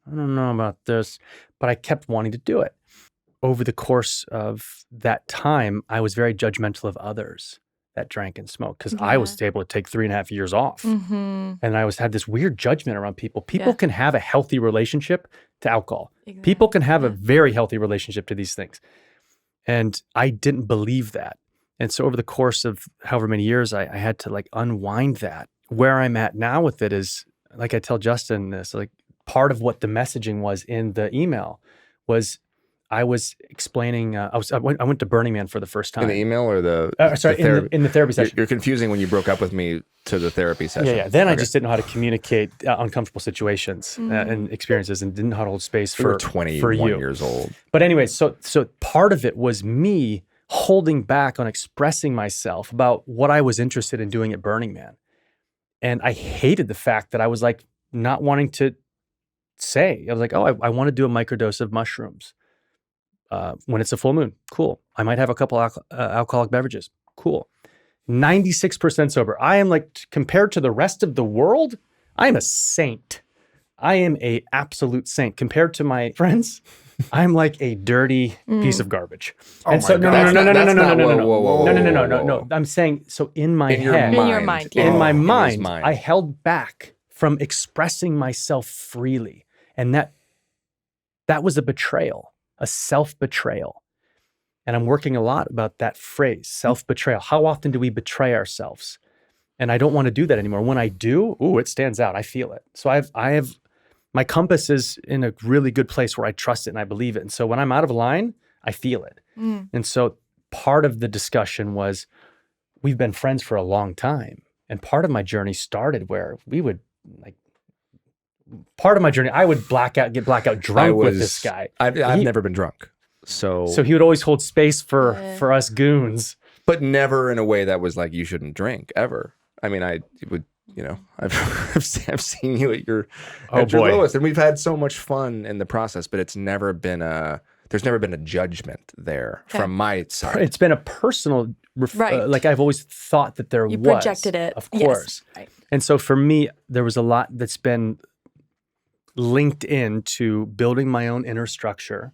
I don't know about this, but I kept wanting to do it. Over the course of that time, I was very judgmental of others that drank and smoked because I was able to take 3.5 years off. Mm-hmm. And I had this weird judgment around people. People can have a healthy relationship to alcohol. Exactly. People can have a very healthy relationship to these things. And I didn't believe that. And so over the course of however many years, I had to like unwind that. Where I'm at now with it is, like I tell Justin this, like part of what the messaging was in the email was I was explaining, I went to Burning Man for the first time. In the email or in the therapy session. You're confusing when you broke up with me to the therapy session. Yeah. Then I just didn't know how to communicate uncomfortable situations and experiences, and didn't know how to hold space for 21 years old. But anyway, so part of it was me holding back on expressing myself about what I was interested in doing at Burning Man. And I hated the fact that I was like not wanting to say. I was like, oh, I want to do a microdose of mushrooms. When it's a full moon, cool. I might have a couple alcoholic beverages, cool. 96% sober. I am like, compared to the rest of the world, I am a saint. I am a absolute saint. Compared to my friends, I'm like a dirty piece of garbage. Oh and so my God. no. I'm saying, so in my head, In your mind, yeah. in my in his mind, mind. I held back from expressing myself freely. And that was a betrayal, a self-betrayal. And I'm working a lot about that phrase, self-betrayal. How often do we betray ourselves? And I don't want to do that anymore. When I do, it stands out. I feel it. So I have my compass is in a really good place where I trust it and I believe it. And so when I'm out of line, I feel it. And so part of the discussion was, we've been friends for a long time. And part of my journey started where we would I would get blackout drunk with this guy. I've never been drunk. So he would always hold space for us goons. But never in a way that was like, you shouldn't drink ever. I mean, I've seen you at your lowest, and we've had so much fun in the process, but there's never been a judgment there from my side. It's been a personal, like I've always thought that there was. You projected it. Of course. Yes. Right. And so for me, there was a lot that's been linked into building my own inner structure.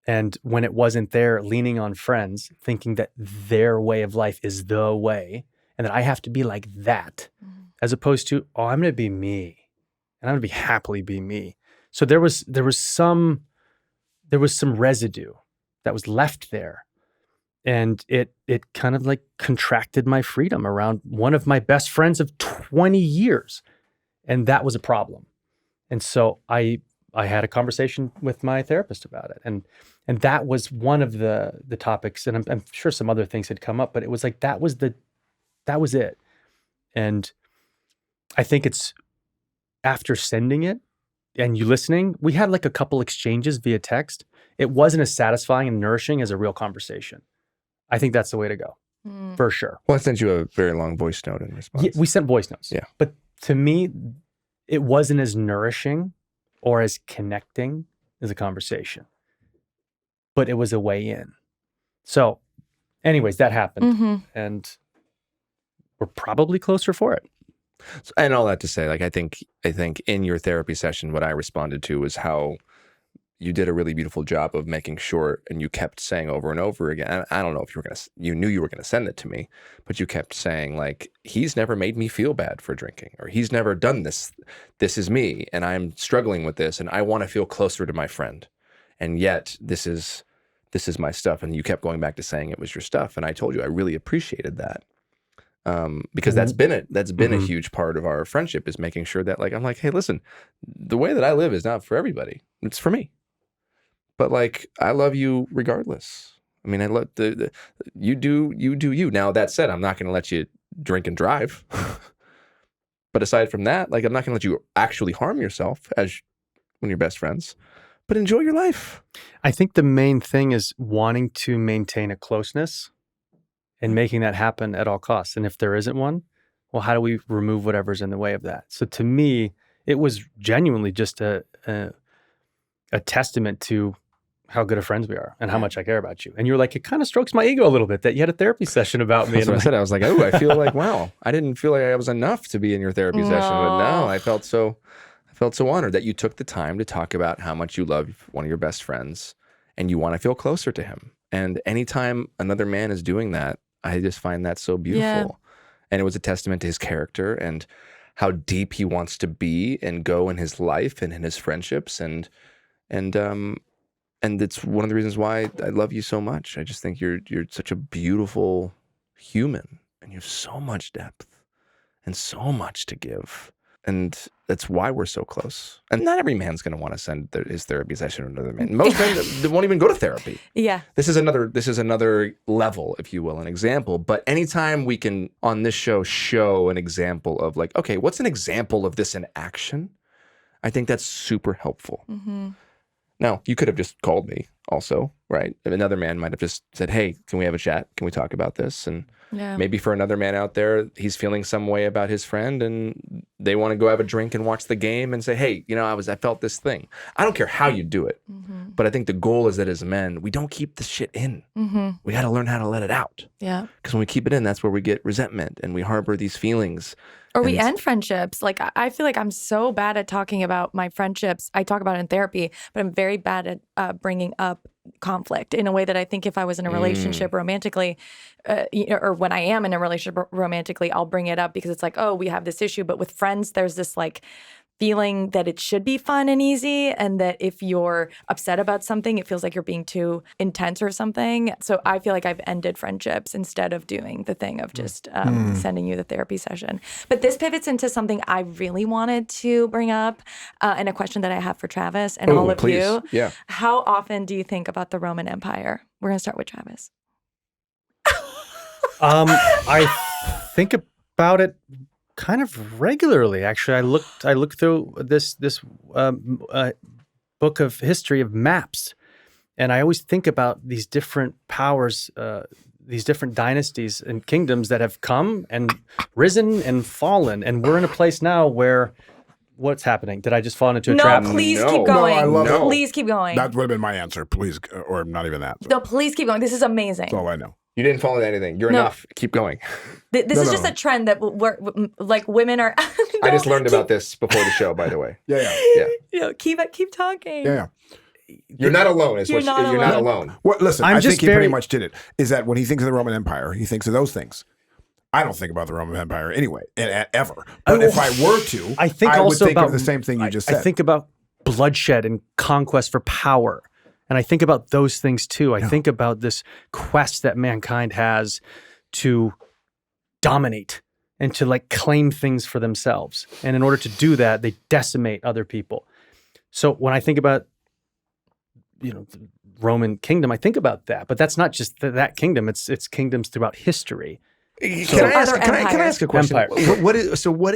And when it wasn't there, leaning on friends, thinking that their way of life is the way, and that I have to be like that, as opposed to, I'm going to be me, and I'm going to happily be me. So there was some residue that was left there, and it kind of like contracted my freedom around one of my best friends of 20 years, and that was a problem. And so I had a conversation with my therapist about it, and that was one of the topics, and I'm sure some other things had come up, but it was like that was it. And I think it's after sending it and you listening, we had like a couple exchanges via text. It wasn't as satisfying and nourishing as a real conversation. I think that's the way to go, for sure. Well, I sent you a very long voice note in response. Yeah, we sent voice notes. Yeah. But to me, it wasn't as nourishing or as connecting as a conversation. But it was a way in. So anyways, that happened. And we're probably closer for it. And all that to say, like, I think in your therapy session, what I responded to was how you did a really beautiful job of making sure, and you kept saying over and over again, I don't know if you knew you were going to send it to me, but you kept saying like, he's never made me feel bad for drinking, or he's never done this. This is me, and I'm struggling with this, and I want to feel closer to my friend. And yet this is my stuff. And you kept going back to saying it was your stuff. And I told you, I really appreciated that. Because that's been a huge part of our friendship, is making sure that, like, I'm like, hey, listen, the way that I live is not for everybody. It's for me. But like, I love you regardless. I mean, I love you do you. Now, that said, I'm not going to let you drink and drive. But aside from that, like, I'm not going to let you actually harm yourself as when you're best friends. But enjoy your life. I think the main thing is wanting to maintain a closeness and making that happen at all costs. And if there isn't one, well, how do we remove whatever's in the way of that? So to me, it was genuinely just a testament to how good of friends we are and how much I care about you. And you're like, it kind of strokes my ego a little bit that you had a therapy session about me. That's what I said. I was like, oh, I feel like, wow, I didn't feel like I was enough to be in your therapy session. But no, I felt so honored that you took the time to talk about how much you love one of your best friends and you want to feel closer to him. And anytime another man is doing that, I just find that so beautiful. Yeah. And it was a testament to his character and how deep he wants to be and go in his life and in his friendships. And it's one of the reasons why I love you so much. I just think you're such a beautiful human and you have so much depth and so much to give. And that's why we're so close. And not every man's going to want to send his therapy session to another man. Most men they won't even go to therapy. Yeah. This is another level, if you will, an example. But anytime we can, on this show an example of like, okay, what's an example of this in action? I think that's super helpful. Mm-hmm. Now, you could have just called me also, right? Another man might have just said, hey, can we have a chat? Can we talk about this? And maybe for another man out there, he's feeling some way about his friend and they want to go have a drink and watch the game and say, hey, I felt this thing. I don't care how you do it. Mm-hmm. But I think the goal is that as men, we don't keep the shit in. Mm-hmm. We got to learn how to let it out. Yeah. Because when we keep it in, that's where we get resentment and we harbor these feelings. Or we end friendships. Like, I feel like I'm so bad at talking about my friendships. I talk about it in therapy, but I'm very bad at bringing up conflict in a way that I think if I was in a relationship romantically, or when I am in a relationship romantically, I'll bring it up because it's like, oh, we have this issue. But with friends, there's this like feeling that it should be fun and easy, and that if you're upset about something, it feels like you're being too intense or something. So I feel like I've ended friendships instead of doing the thing of just sending you the therapy session. But this pivots into something I really wanted to bring up, and a question that I have for Travis and all of you. Yeah. How often do you think about the Roman Empire? We're going to start with Travis. I think about it kind of regularly, actually. I looked through this book of history of maps, and I always think about these different powers, these different dynasties and kingdoms that have come and risen and fallen, and we're in a place now where what's happening? Did I just fall into a trap? No, please keep going. No, I love it. Please keep going. That would have been my answer. Please, or not even that. No, please keep going. This is amazing. That's all I know. You didn't fall into anything. You're enough. Keep going. This is just a trend that we're like women are. I just learned about this before the show, by the way. Yeah. Keep talking. Yeah. You're not alone. You're not alone. Well, listen, I think he pretty much did it. Is that when he thinks of the Roman Empire, he thinks of those things. I don't think about the Roman Empire anyway, ever. But if I were to, I would think of the same thing you just said. I think about bloodshed and conquest for power. And I think about those things too. I think about this quest that mankind has to dominate and to like claim things for themselves. And in order to do that, they decimate other people. So when I think about, the Roman kingdom, I think about that. But that's not just that kingdom. It's kingdoms throughout history. Can I ask a question? Empire. What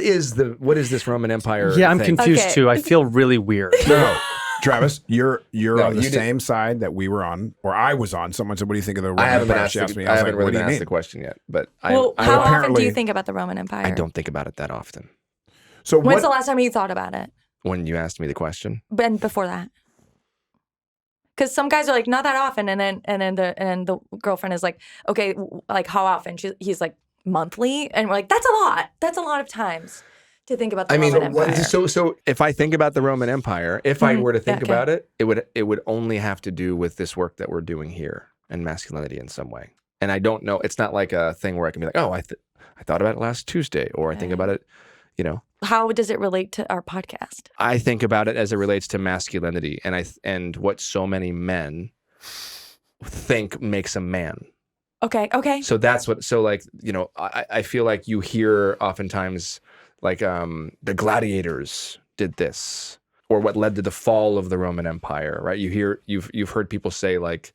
is this Roman Empire? Yeah, I'm thing? confused too. I feel really weird. No. Travis, you're on the same side that we were on, or I was on. Someone said, "What do you think of the Roman Empire?" She asked me. I haven't really been asked the question yet, but how often do you think about the Roman Empire? I don't think about it that often. So when's the last time you thought about it? When you asked me the question. And before that, because some guys are like not that often, and then the girlfriend is like, okay, like how often? He's like monthly, and we're like, that's a lot. That's a lot of times to think about the Roman Empire. So if I think about the Roman Empire, if I were to think about it, it would only have to do with this work that we're doing here and masculinity in some way. And I don't know. It's not like a thing where I can be like, oh, I thought about it last Tuesday, or I think about it, How does it relate to our podcast? I think about it as it relates to masculinity and what so many men think makes a man. Okay. So that's what. So like I feel like you hear oftentimes. Like the gladiators did this, or what led to the fall of the Roman Empire, right? You've heard people say like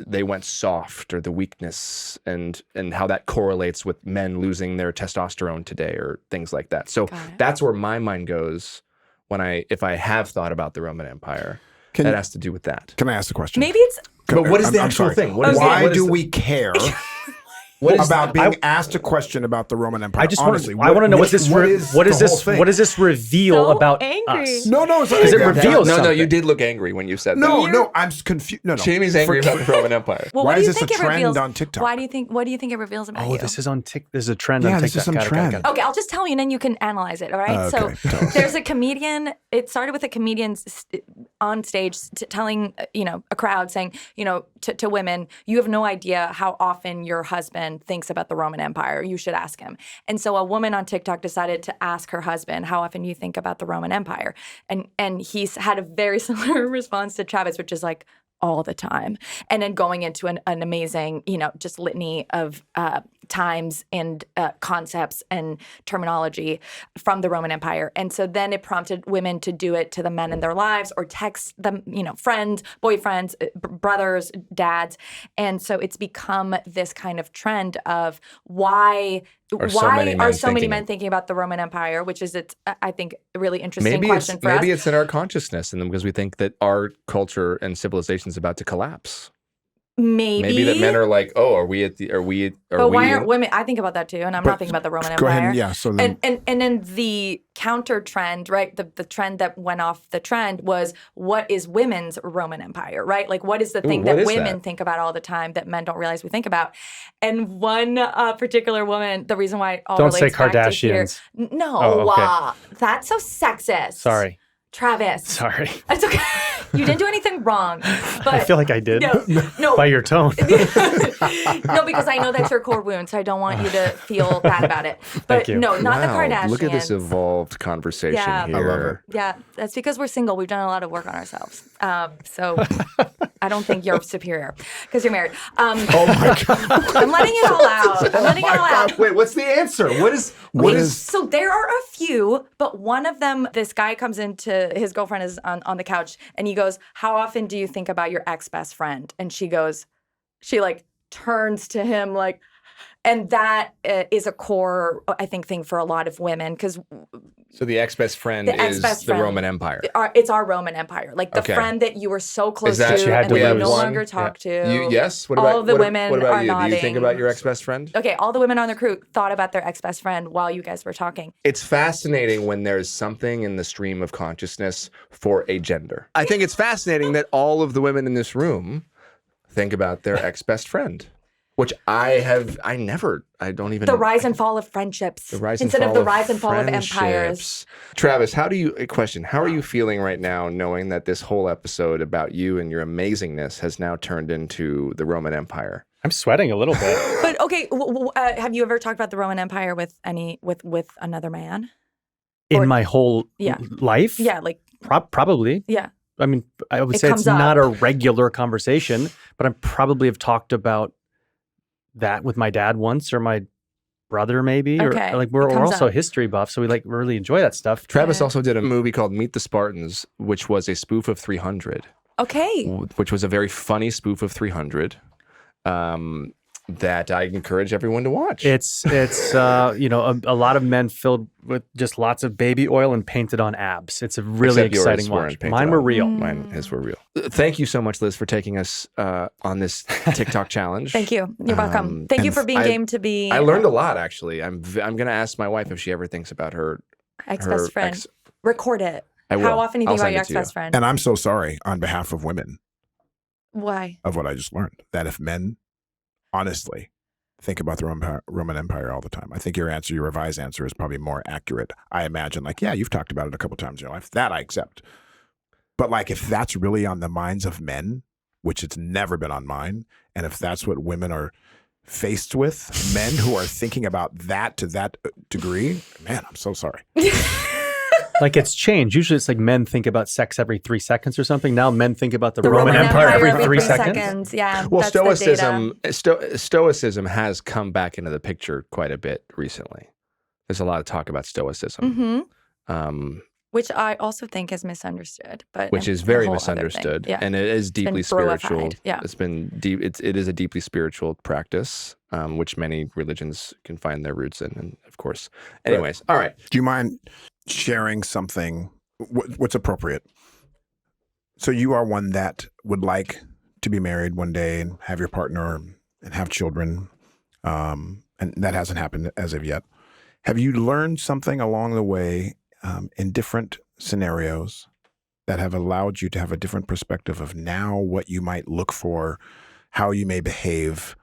they went soft, or the weakness, and how that correlates with men losing their testosterone today, or things like that. So that's where my mind goes if I have thought about the Roman Empire. That has to do with that. Can I ask a question? Maybe it's. But what is the actual thing? Why do we care? about being asked a question about the Roman Empire. I just honestly, I want to know what is this reveal So about angry. us? No, it's not Because it angry. reveals No, something. you did look angry when you said that. No, I'm confused. No. Jamie's angry about the Roman Empire. Well, Why what do is you this think a it trend reveals on TikTok? What do you think it reveals about you? This is on TikTok. There's a trend Yeah, on this TikTok. is some Got it. trend. Okay, I'll just tell you, and then you can analyze it. All right. Okay, tell So us. there's a comedian. It started with a comedian on stage telling a crowd, saying to women, you have no idea how often your husband thinks about the Roman Empire. You should ask him. And so a woman on TikTok decided to ask her husband, how often you think about the Roman Empire, and he's had a very similar response to Travis, which is like, all the time. And then going into an amazing, just litany of times and concepts and terminology from the Roman Empire. And so then it prompted women to do it to the men in their lives or text them, friends, boyfriends, brothers, dads. And so it's become this kind of trend of why are so many men thinking about the Roman Empire, which is, I think, a really interesting question for us. Maybe it's in our consciousness, and because we think that our culture and civilization is about to collapse. Maybe that men are like, oh, are we? But why aren't women? I think about that too, and I'm not thinking about the Roman Empire. Go ahead, yeah. So then, and then the counter trend, right? The trend that went off the trend was, what is women's Roman Empire, right? Like, what is the thing that women think about all the time that men don't realize we think about? And one particular woman, the reason why it all don't say relates back Kardashians. To here, no, Oh, okay. That's so sexist. Sorry. Travis. Sorry. It's okay. You didn't do anything wrong. But I feel like I did. No. By your tone. No, because I know that's your core wound, so I don't want you to feel bad about it. But Thank you. no, not the Wow, Kardashians. look at this evolved conversation Yeah. here. I love it. Yeah, that's because we're single. We've done a lot of work on ourselves. So I don't think you're superior because you're married. oh my God. I'm letting it all out. I'm letting it all out. Wait, what's the answer? What is? So there are a few, but one of them, this guy comes into, his girlfriend is on the couch, and he goes, how often do you think about your ex-best friend? And she like turns to him like, and that is a core, I think, thing for a lot of women, because So the ex-best friend is the Roman Empire. It's our Roman Empire, like the friend that you were so close to and that you no longer talk to. Yes. What all about of the women what about are you? nodding. Do you think about your ex-best friend? Okay, all the women on the crew thought about their ex-best friend while you guys were talking. It's fascinating when there's something in the stream of consciousness for a gender. I think it's fascinating that all of the women in this room think about their ex-best friend, which I don't even. The rise and fall of friendships instead of the rise and fall of empires. Travis, how are you feeling right now, knowing that this whole episode about you and your amazingness has now turned into the Roman Empire? I'm sweating a little bit. But okay, have you ever talked about the Roman Empire with another man? In my whole life? Yeah, like probably. Yeah. I mean, I would say it's not a regular conversation, but I probably have talked about that with my dad once, or my brother maybe. Okay. Or like we're also history buffs, so we really enjoy that stuff. Travis also did a movie called Meet the Spartans, which was a spoof of 300. Okay. Which was a very funny spoof of 300. That I encourage everyone to watch. It's a lot of men filled with just lots of baby oil and painted on abs. It's a really exciting watch. Mine were real. His were real. Thank you so much, Liz, for taking us on this TikTok challenge. Thank you. You're welcome. Thank you for being game to be. I learned a lot, actually. I'm going to ask my wife if she ever thinks about her ex-best friend. Record it. I will. How often do you think about your ex-best friend? And I'm so sorry on behalf of women. Why? Of what I just learned. That if men honestly think about the Roman Empire all the time, I think your revised answer is probably more accurate. I imagine, like, yeah, you've talked about it a couple times in your life. That I accept. But like, if that's really on the minds of men, which it's never been on mine, and if that's what women are faced with, men who are thinking about that to that degree, man, I'm so sorry. Like, it's changed. Usually it's like men think about sex every 3 seconds or something. Now men think about the Roman Empire every 3 seconds. Yeah. Well, Stoicism has come back into the picture quite a bit recently. There's a lot of talk about Stoicism. Mm-hmm. Which I also think is misunderstood, but which is very misunderstood, and it is deeply spiritual. Yeah, it's been deep. It is a deeply spiritual practice, which many religions can find their roots in, and of course. Anyways, all right. Do you mind sharing something? What's appropriate? So you are one that would like to be married one day and have your partner and have children. And that hasn't happened as of yet. Have you learned something along the way in different scenarios that have allowed you to have a different perspective of now what you might look for, how you may behave,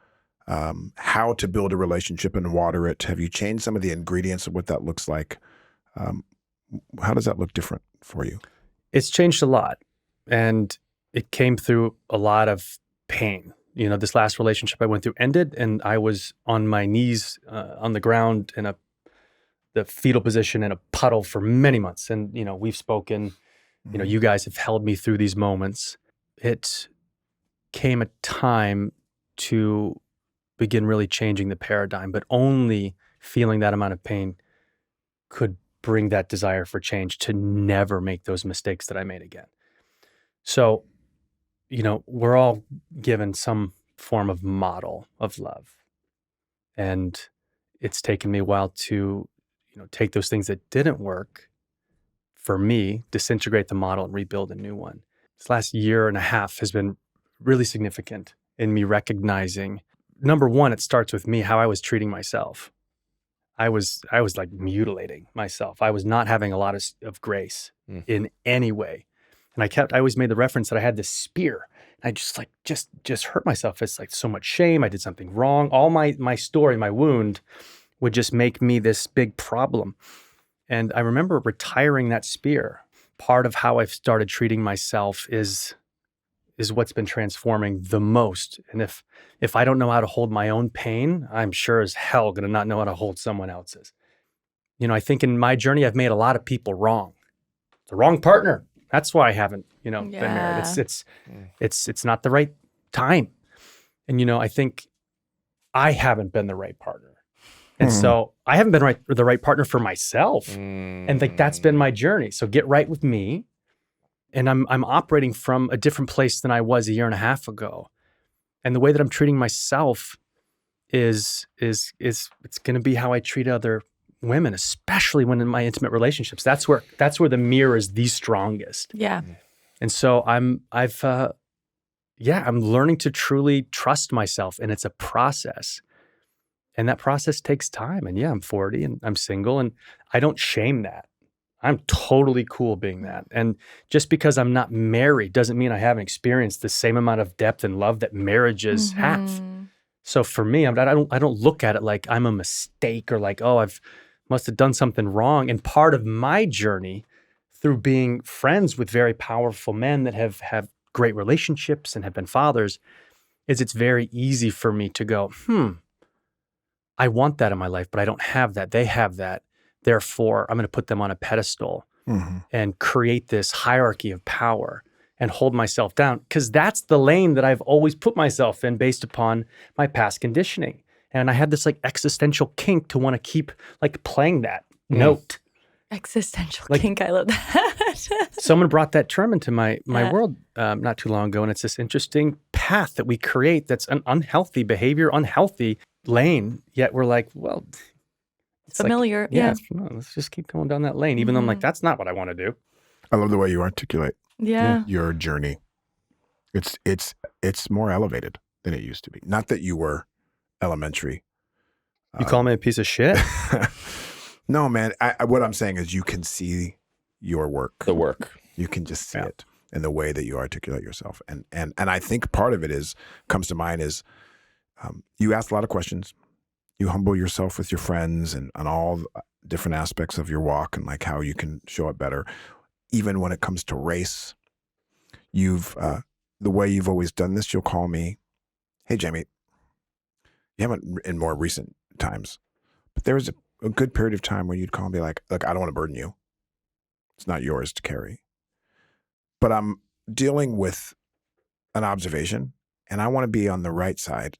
how to build a relationship and water it? Have you changed some of the ingredients of what that looks like? How does that look different for you? It's changed a lot, and it came through a lot of pain. This last relationship I went through ended, and I was on my knees on the ground in the fetal position in a puddle for many months. And, we've spoken, you guys have held me through these moments. It came a time to begin really changing the paradigm, but only feeling that amount of pain could bring that desire for change to never make those mistakes that I made again. So, we're all given some form of model of love. And it's taken me a while to, take those things that didn't work for me, disintegrate the model and rebuild a new one. This last year and a half has been really significant in me recognizing, number one, it starts with me, how I was treating myself. I was like mutilating myself. I was not having a lot of grace in any way. And I always made the reference that I had this spear. And I just hurt myself. It's like so much shame. I did something wrong. All my story, my wound would just make me this big problem. And I remember retiring that spear. Part of how I've started treating myself is what's been transforming the most. And if I don't know how to hold my own pain, I'm sure as hell going to not know how to hold someone else's. I think in my journey, I've made a lot of people wrong. The wrong partner. That's why I haven't, been married. It's not the right time. And, I think I haven't been the right partner. And so I haven't been the right partner for myself. And that's been my journey. So get right with me. And I'm operating from a different place than I was a year and a half ago. And the way that I'm treating myself is it's going to be how I treat other women, especially when in my intimate relationships. That's where the mirror is the strongest. Yeah. And so I'm learning to truly trust myself, and it's a process. And that process takes time. And I'm 40 and I'm single, and I don't shame that. I'm totally cool being that. And just because I'm not married doesn't mean I haven't experienced the same amount of depth and love that marriages have. So for me, I don't look at it like I'm a mistake or like, oh, I've must have done something wrong. And part of my journey through being friends with very powerful men that have great relationships and have been fathers is it's very easy for me to go, I want that in my life, but I don't have that. They have that. Therefore, I'm going to put them on a pedestal and create this hierarchy of power and hold myself down, because that's the lane that I've always put myself in based upon my past conditioning. And I had this like existential kink to want to keep like playing that note. Existential kink, I love that. Someone brought that term into my world not too long ago, and it's this interesting path that we create that's an unhealthy behavior, unhealthy lane, yet we're like, well, it's familiar. Like, let's just keep going down that lane, even though I'm like, that's not what I want to do. I love the way you articulate your journey. It's more elevated than it used to be. Not that you were elementary. You call me a piece of shit? No, man. What I'm saying is you can see your work. The work. You can just see it in the way that you articulate yourself. And I think part of it comes to mind is you ask a lot of questions. You humble yourself with your friends and on all different aspects of your walk and like how you can show up better. Even when it comes to race, the way you've always done this, you'll call me, hey, Jamey, you haven't in more recent times, but there was a good period of time where you'd call me like, look, I don't want to burden you. It's not yours to carry. But I'm dealing with an observation and I want to be on the right side.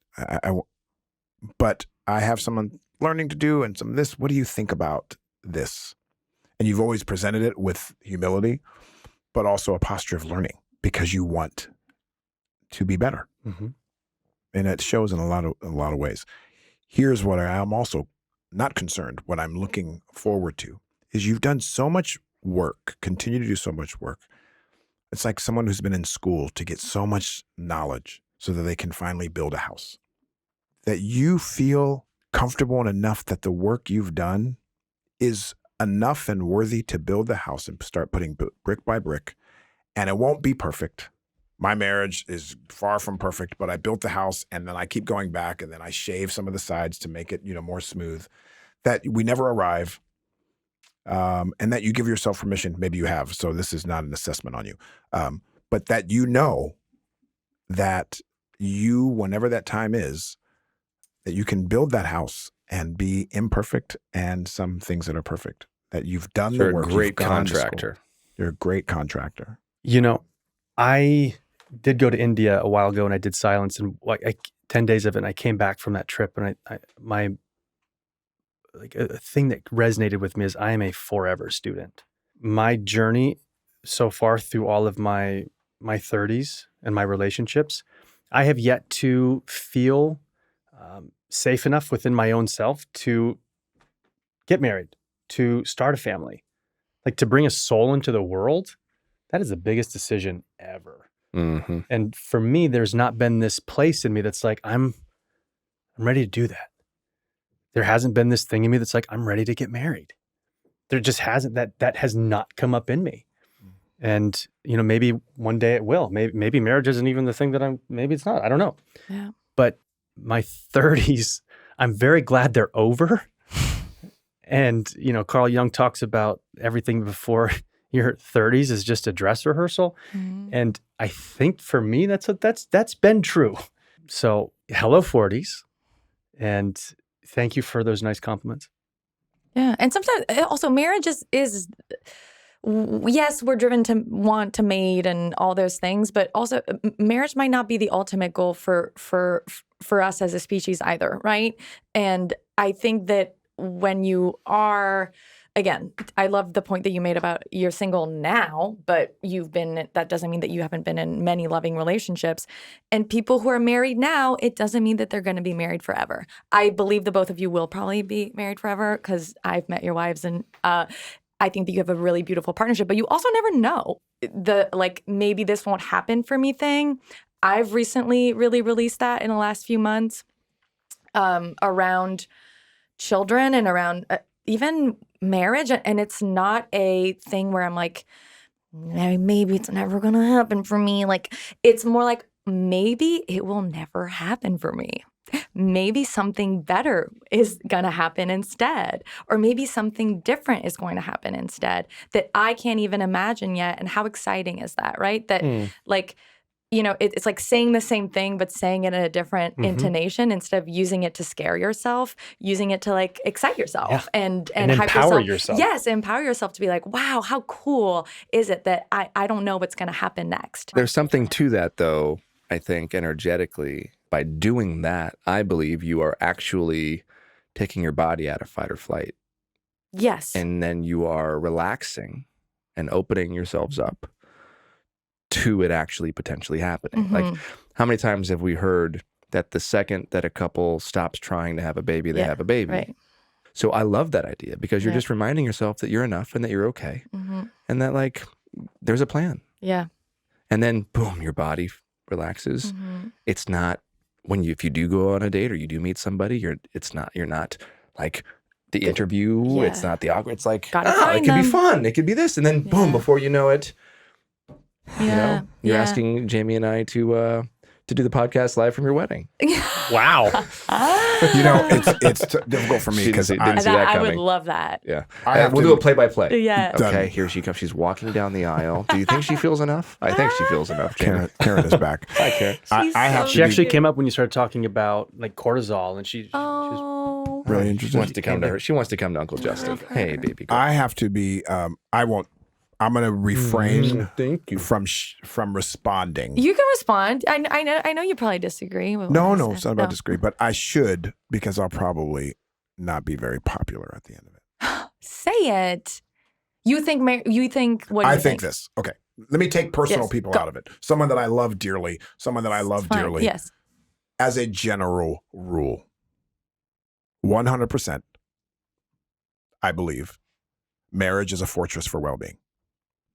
But I have some learning to do and some of this. What do you think about this? And you've always presented it with humility, but also a posture of learning because you want to be better. And it shows in a lot of ways. Here's what I am also not concerned. What I'm looking forward to is you've done so much work, continue to do so much work. It's like someone who's been in school to get so much knowledge so that they can finally build a house. that you feel comfortable and enough that the work you've done is enough and worthy to build the house and start putting brick by brick. And it won't be perfect. My marriage is far from perfect, but I built the house and then I keep going back and then I shave some of the sides to make it, more smooth. That we never arrive. And that you give yourself permission. Maybe you have. So this is not an assessment on you. But that that you, whenever that time is, that you can build that house and be imperfect and some things that are perfect. That you've done the work. You're a great contractor. You're a great contractor. I did go to India a while ago and I did silence and 10 days of it. And I came back from that trip and a thing that resonated with me is I am a forever student. My journey so far through all of my 30s and my relationships, I have yet to feel safe enough within my own self to get married, to start a family, like to bring a soul into the world. That is the biggest decision ever. Mm-hmm. And for me, there's not been this place in me that's like, I'm ready to do that. There hasn't been this thing in me that's like, I'm ready to get married. There just hasn't, that has not come up in me. And, maybe one day it will. Maybe marriage isn't even the thing that maybe it's not. I don't know. Yeah. But my 30s, I'm very glad they're over. And, Carl Jung talks about everything before your 30s is just a dress rehearsal. Mm-hmm. And I think for me, that's been true. So hello 40s. And thank you for those nice compliments. Yeah. And sometimes also marriage is yes, we're driven to want to mate and all those things, but also marriage might not be the ultimate goal for us as a species either, right? And I think that when you are, again, I love the point that you made about you're single now, but that doesn't mean that you haven't been in many loving relationships. And people who are married now, it doesn't mean that they're going to be married forever. I believe the both of you will probably be married forever because I've met your wives and I think that you have a really beautiful partnership, but you also never know. Maybe this won't happen for me thing. I've recently really released that in the last few months around children and around even marriage. And it's not a thing where I'm like, maybe it's never going to happen for me. Like, it's more like, maybe it will never happen for me. Maybe something better is going to happen instead. Or maybe something different is going to happen instead that I can't even imagine yet. And how exciting is that, right? That it's like saying the same thing, but saying it in a different intonation instead of using it to scare yourself, using it to like excite yourself and hype empower yourself. Yes, empower yourself to be like, wow, how cool is it that I don't know what's going to happen next. There's something to that, though, I think, energetically. By doing that, I believe you are actually taking your body out of fight or flight. Yes. And then you are relaxing and opening yourselves up to it actually potentially happening. Mm-hmm. Like, how many times have we heard that the second that a couple stops trying to have a baby, they have a baby? Right. So I love that idea because you're just reminding yourself that you're enough and that you're okay. Mm-hmm. And that, like, there's a plan. Yeah. And then, boom, your body relaxes. Mm-hmm. It's not if you do go on a date or you do meet somebody, you're not like the interview. Yeah. It's not the awkward. It's like, Gotta it could be fun. It could be this. And then boom, before you know it, you're asking Jamey and I to do the podcast live from your wedding. Wow. It's difficult for me because I would love that. Yeah. We'll do a play-by-play. Yeah. Okay, here she comes. She's walking down the aisle. Do you think she feels enough? I think she feels enough. Karen is back. Hi, Karen. She actually came up when you started talking about like cortisol, and she Oh. Really She interesting. wants to come to her. She wants to come to Uncle Justin. Hey, baby girl. I have to be. I won't. I'm going to refrain Thank you. from responding. You can respond. I know you probably disagree with what I No, said. it's not about disagree, but I should because I'll probably not be very popular at the end of it. Say it. You think what do you I think? think this. Okay. Let me take personal people out of it. Someone that I love dearly, someone that I love Fine. dearly. Yes. As a general rule, 100%, I believe, marriage is a fortress for well-being.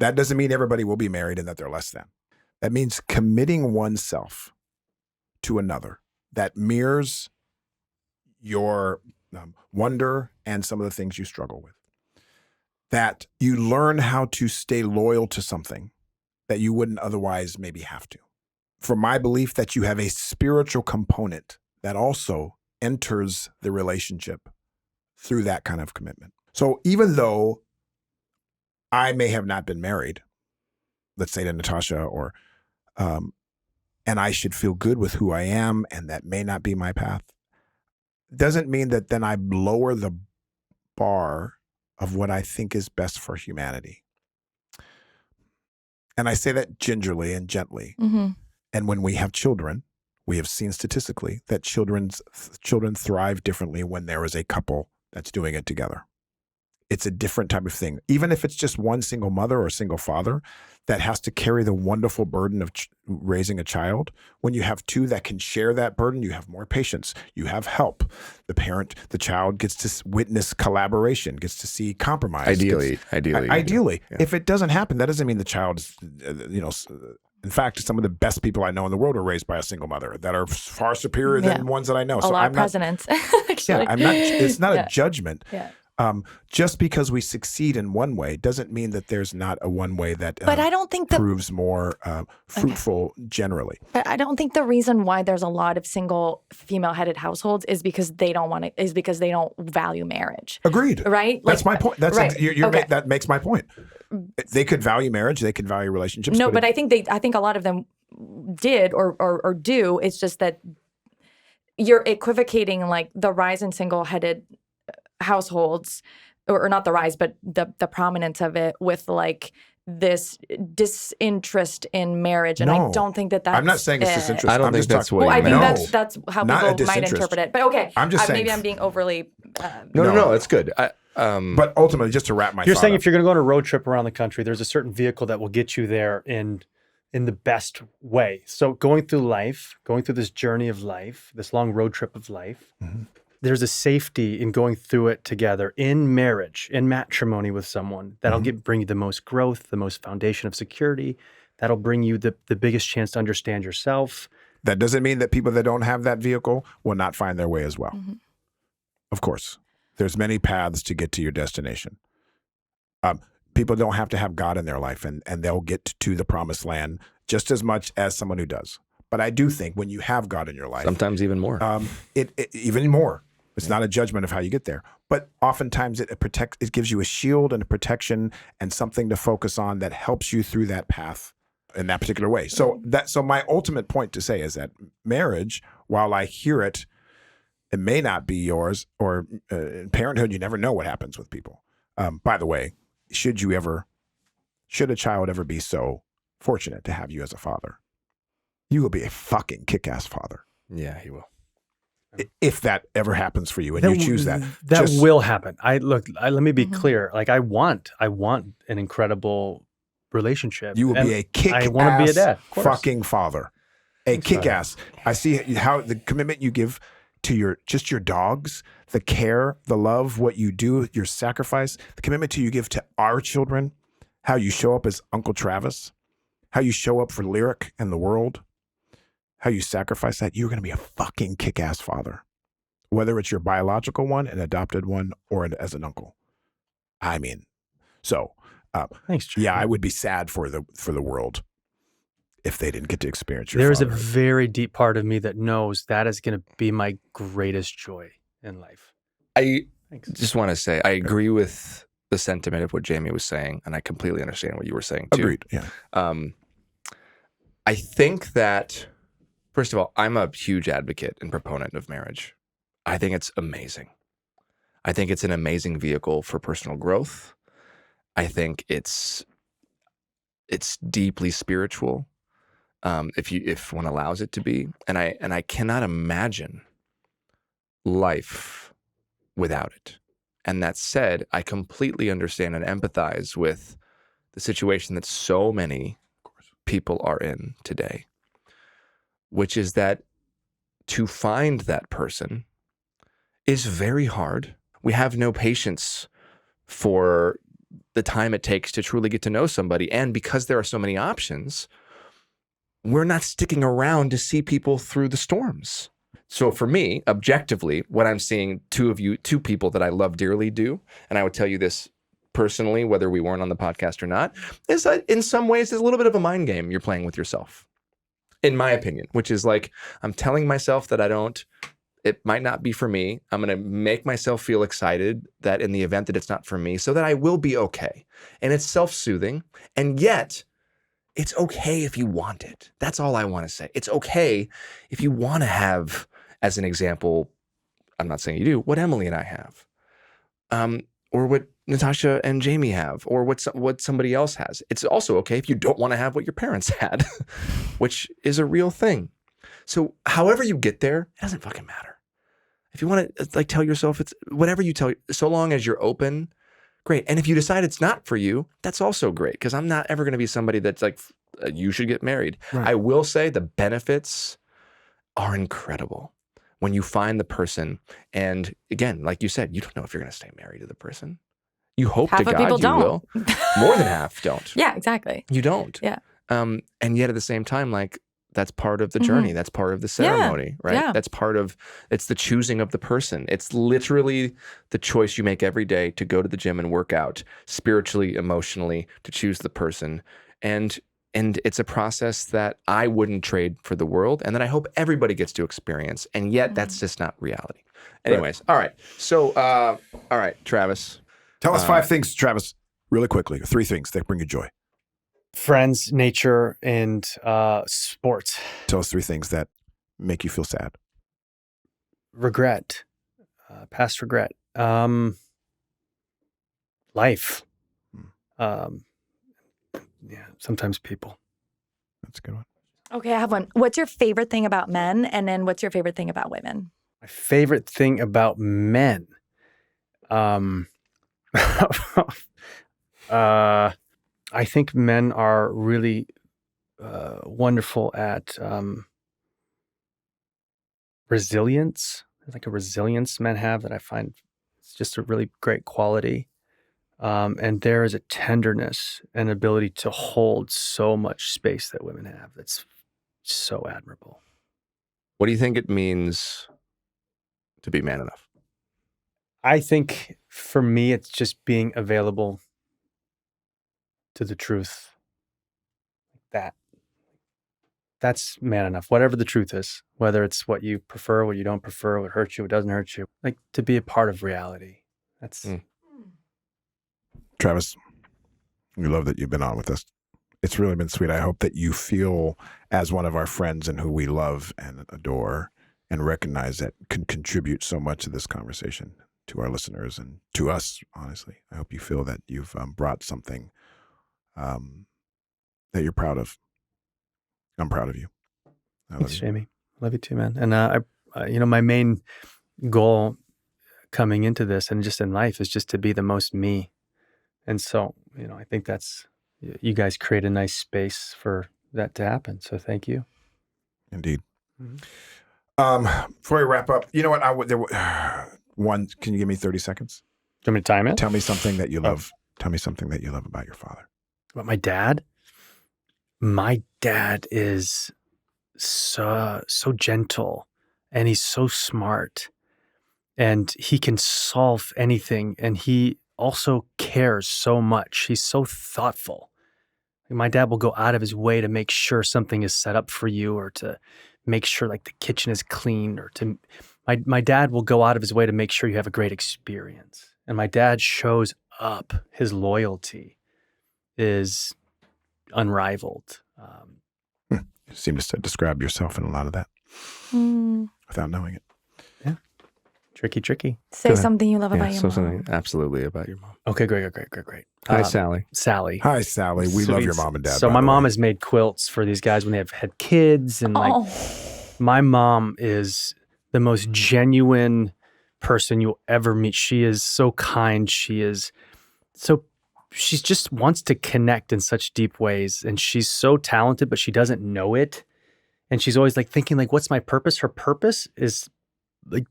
That doesn't mean everybody will be married and that they're less than. That means committing oneself to another that mirrors your wonder and some of the things you struggle with. That you learn how to stay loyal to something that you wouldn't otherwise maybe have to. For my belief that you have a spiritual component that also enters the relationship through that kind of commitment. So even though I may have not been married, let's say to Natasha, or and I should feel good with who I am, and that may not be my path, doesn't mean that then I lower the bar of what I think is best for humanity. And I say that gingerly and gently. Mm-hmm. And when we have children, we have seen statistically that children thrive differently when there is a couple that's doing it together. It's a different type of thing. Even if it's just one single mother or single father that has to carry the wonderful burden of raising a child, when you have two that can share that burden, you have more patience, you have help. The child gets to witness collaboration, gets to see compromise. Ideally. Yeah. If it doesn't happen, that doesn't mean the child is, in fact, some of the best people I know in the world are raised by a single mother that are far superior than ones that I know. A lot of presidents, actually. Yeah, it's not a judgment. Yeah. Just because we succeed in one way doesn't mean that there's not a one way that but I don't think proves more fruitful generally. But I don't think the reason why there's a lot of single female-headed households is because they don't value marriage. Agreed. Right? That's my point. That's right. Okay. That makes my point. They could value marriage. They could value relationships. No, but I think a lot of them did or do. It's just that you're equivocating like the rise in single-headed households, or not the rise, but the prominence of it with like this disinterest in marriage. And I don't think that's I'm not saying it's disinterest. I don't think that's what I you think meant. that's how people might interpret it. But okay, I'm just saying, maybe I'm being overly No, it's good. But ultimately, just to wrap my You're thought saying up, if you're going to go on a road trip around the country, there's a certain vehicle that will get you there in the best way. So going through this journey of life, this long road trip of life, there's a safety in going through it together in marriage, in matrimony with someone that'll bring you the most growth, the most foundation of security. That'll bring you the biggest chance to understand yourself. That doesn't mean that people that don't have that vehicle will not find their way as well. Of course, there's many paths to get to your destination. People don't have to have God in their life, and they'll get to the promised land just as much as someone who does. But I do think when you have God in your life, Sometimes even more. it even more. It's not a judgment of how you get there, but oftentimes it gives you a shield and a protection and something to focus on that helps you through that path in that particular way. So my ultimate point to say is that marriage, while I hear it may not be yours, or in parenthood, you never know what happens with people. By the way, should a child ever be so fortunate to have you as a father, you will be a fucking kick-ass father. Yeah, he will. If that ever happens for you and you choose that. That will happen. Let me be clear. Like I want an incredible relationship. You will be a kick-ass I want to be a dad, fucking father. A kick-ass. I see how the commitment you give to your dogs, the care, the love, what you do, your sacrifice, the commitment you give to our children, how you show up as Uncle Travis, how you show up for Lyrik and the world, how you sacrifice that. You're going to be a fucking kick-ass father, whether it's your biological one, an adopted one, or as an uncle. I mean, so thanks, Jim. yeah, I would be sad for the world if they didn't get to experience your There's fatherhood. a very deep part of me that knows that is going to be my greatest joy in life. I just want to say I agree with the sentiment of what Jamey was saying, and I completely understand what you were saying too. Agreed. Yeah. I think that, first of all, I'm a huge advocate and proponent of marriage. I think it's amazing. I think it's an amazing vehicle for personal growth. I think it's deeply spiritual, if one allows it to be. And I cannot imagine life without it. And that said, I completely understand and empathize with the situation that so many people are in today, which is that to find that person is very hard. We have no patience for the time it takes to truly get to know somebody. And because there are so many options, we're not sticking around to see people through the storms. So for me, objectively, what I'm seeing two people that I love dearly do, and I would tell you this personally, whether we weren't on the podcast or not, is that in some ways there's a little bit of a mind game you're playing with yourself, in my opinion, which is like, I'm telling myself that it might not be for me. I'm going to make myself feel excited that in the event that it's not for me, so that I will be okay. And it's self-soothing. And yet, it's okay if you want it. That's all I want to say. It's okay if you want to have, as an example, I'm not saying you do, what Emily and I have. Or what Natasha and Jamey have, or what somebody else has. It's also okay if you don't want to have what your parents had, which is a real thing. So however you get there, it doesn't fucking matter. If you want to like tell yourself it's whatever you tell, so long as you're open, great. And if you decide it's not for you, that's also great, because I'm not ever going to be somebody that's like, you should get married. Right. I will say the benefits are incredible when you find the person. And again, like you said, you don't know if you're going to stay married to the person. You hope half to God people you don't. will. More than half don't. Yeah, exactly. You don't. Yeah. And yet at the same time, like, that's part of the journey. That's part of the ceremony, right? Yeah. That's it's the choosing of the person. It's literally the choice you make every day to go to the gym and work out spiritually, emotionally, to choose the person. And it's a process that I wouldn't trade for the world, and that I hope everybody gets to experience. And yet that's just not reality. Anyways, all right. So, all right, Travis. Tell us 5 things, Travis, really quickly. 3 things that bring you joy. Friends, nature, and sports. Tell us 3 things that make you feel sad. Regret, past regret, life. Yeah, sometimes people. That's a good one. Okay, I have one. What's your favorite thing about men? And then what's your favorite thing about women? My favorite thing about men. I think men are really wonderful at resilience. There's like a resilience men have that I find it's just a really great quality. And there is a tenderness and ability to hold so much space that women have. That's so admirable. What do you think it means to be man enough? I think for me, it's just being available to the truth. That's man enough. Whatever the truth is, whether it's what you prefer, what you don't prefer, what hurts you, what doesn't hurt you, like to be a part of reality. That's Travis, we love that you've been on with us. It's really been sweet. I hope that you feel as one of our friends and who we love and adore and recognize that can contribute so much to this conversation, to our listeners and to us, honestly. I hope you feel that you've brought something that you're proud of. I'm proud of you. Thanks, Jamey. Love you too, man. And my main goal coming into this and just in life is just to be the most me. And so, I think you guys create a nice space for that to happen. So thank you. Indeed. Mm-hmm. Before we wrap up, you know what? Can you give me 30 seconds? Do you want me to time it? Tell me something that you love. Tell me something that you love about your father. About my dad? My dad is so gentle, and he's so smart, and he can solve anything, and he also cares so much. He's so thoughtful. My dad will go out of his way to make sure something is set up for you, or to make sure like the kitchen is clean, or my dad will go out of his way to make sure you have a great experience. And my dad shows up. His loyalty is unrivaled. You seem to describe yourself in a lot of that without knowing it. Yeah. Tricky. Say something you love about your mom. Something absolutely about your mom. Okay, great. Hi, Sally. Sally. Hi, Sally. We love your mom and dad. So my mom has made quilts for these guys when they have had kids. And my mom is the most genuine person you'll ever meet. She is so kind. She just wants to connect in such deep ways. And she's so talented, but she doesn't know it. And she's always like thinking like, what's my purpose? Her purpose is like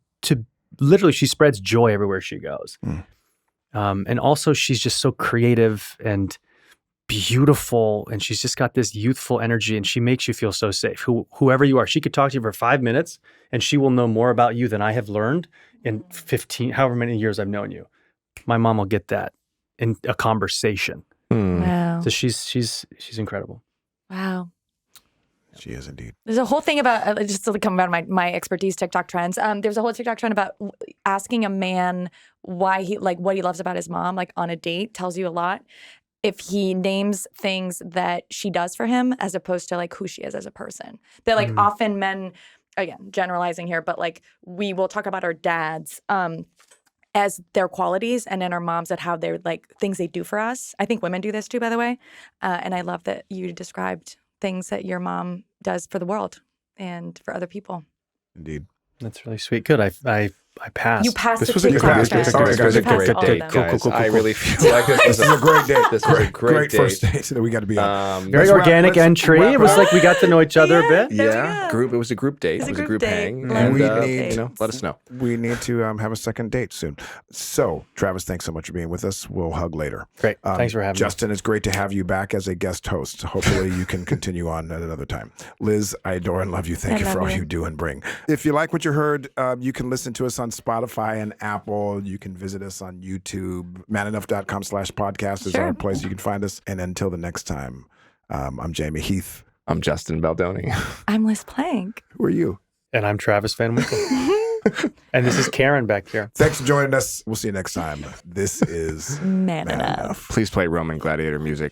she spreads joy everywhere she goes. And also she's just so creative and beautiful, and she's just got this youthful energy, and she makes you feel so safe. Whoever you are, she could talk to you for 5 minutes, and she will know more about you than I have learned in 15, however many years I've known you. My mom will get that in a conversation. Wow. So she's incredible. Wow. She is indeed. There's a whole thing about, just to come about my expertise, TikTok trends. There's a whole TikTok trend about asking a man why he, like, what he loves about his mom, like on a date, tells you a lot. If he names things that she does for him as opposed to like who she is as a person. That like often men, again, generalizing here, but like we will talk about our dads as their qualities, and then our moms at how they're like things they do for us. I think women do this too, by the way. And I love that you described things that your mom does for the world and for other people. Indeed. That's really sweet. Good. I passed. You passed This the was a TikTok great trend. date. This was a You passed great all of date, them. guys. Cool. I really feel like this was a great date. This was a great date. First date that we got to be on. Very organic entry. It was like we got to know each other a bit. Yeah, group. It was a group date. It was a group date. hang. Love And, group you know, let us know. We need to have a second date soon. So, Travis, thanks so much for being with us. We'll hug later. Great. Thanks for having me. Justin, it's great to have you back as a guest host. Hopefully you can continue on at another time. Liz, I adore and love you. Thank you for all you do and bring. If you like what you heard, you can listen to us on Spotify and Apple. You can visit us on YouTube. manenough.com/podcast is our place you can find us. And until the next time, I'm Jamey Heath. I'm Justin Baldoni. I'm Liz Plank. Who are you? And I'm Travis Van Winkle. And this is Karen back here. Thanks for joining us. We'll see you next time. This is Man Enough. Please play Roman gladiator music.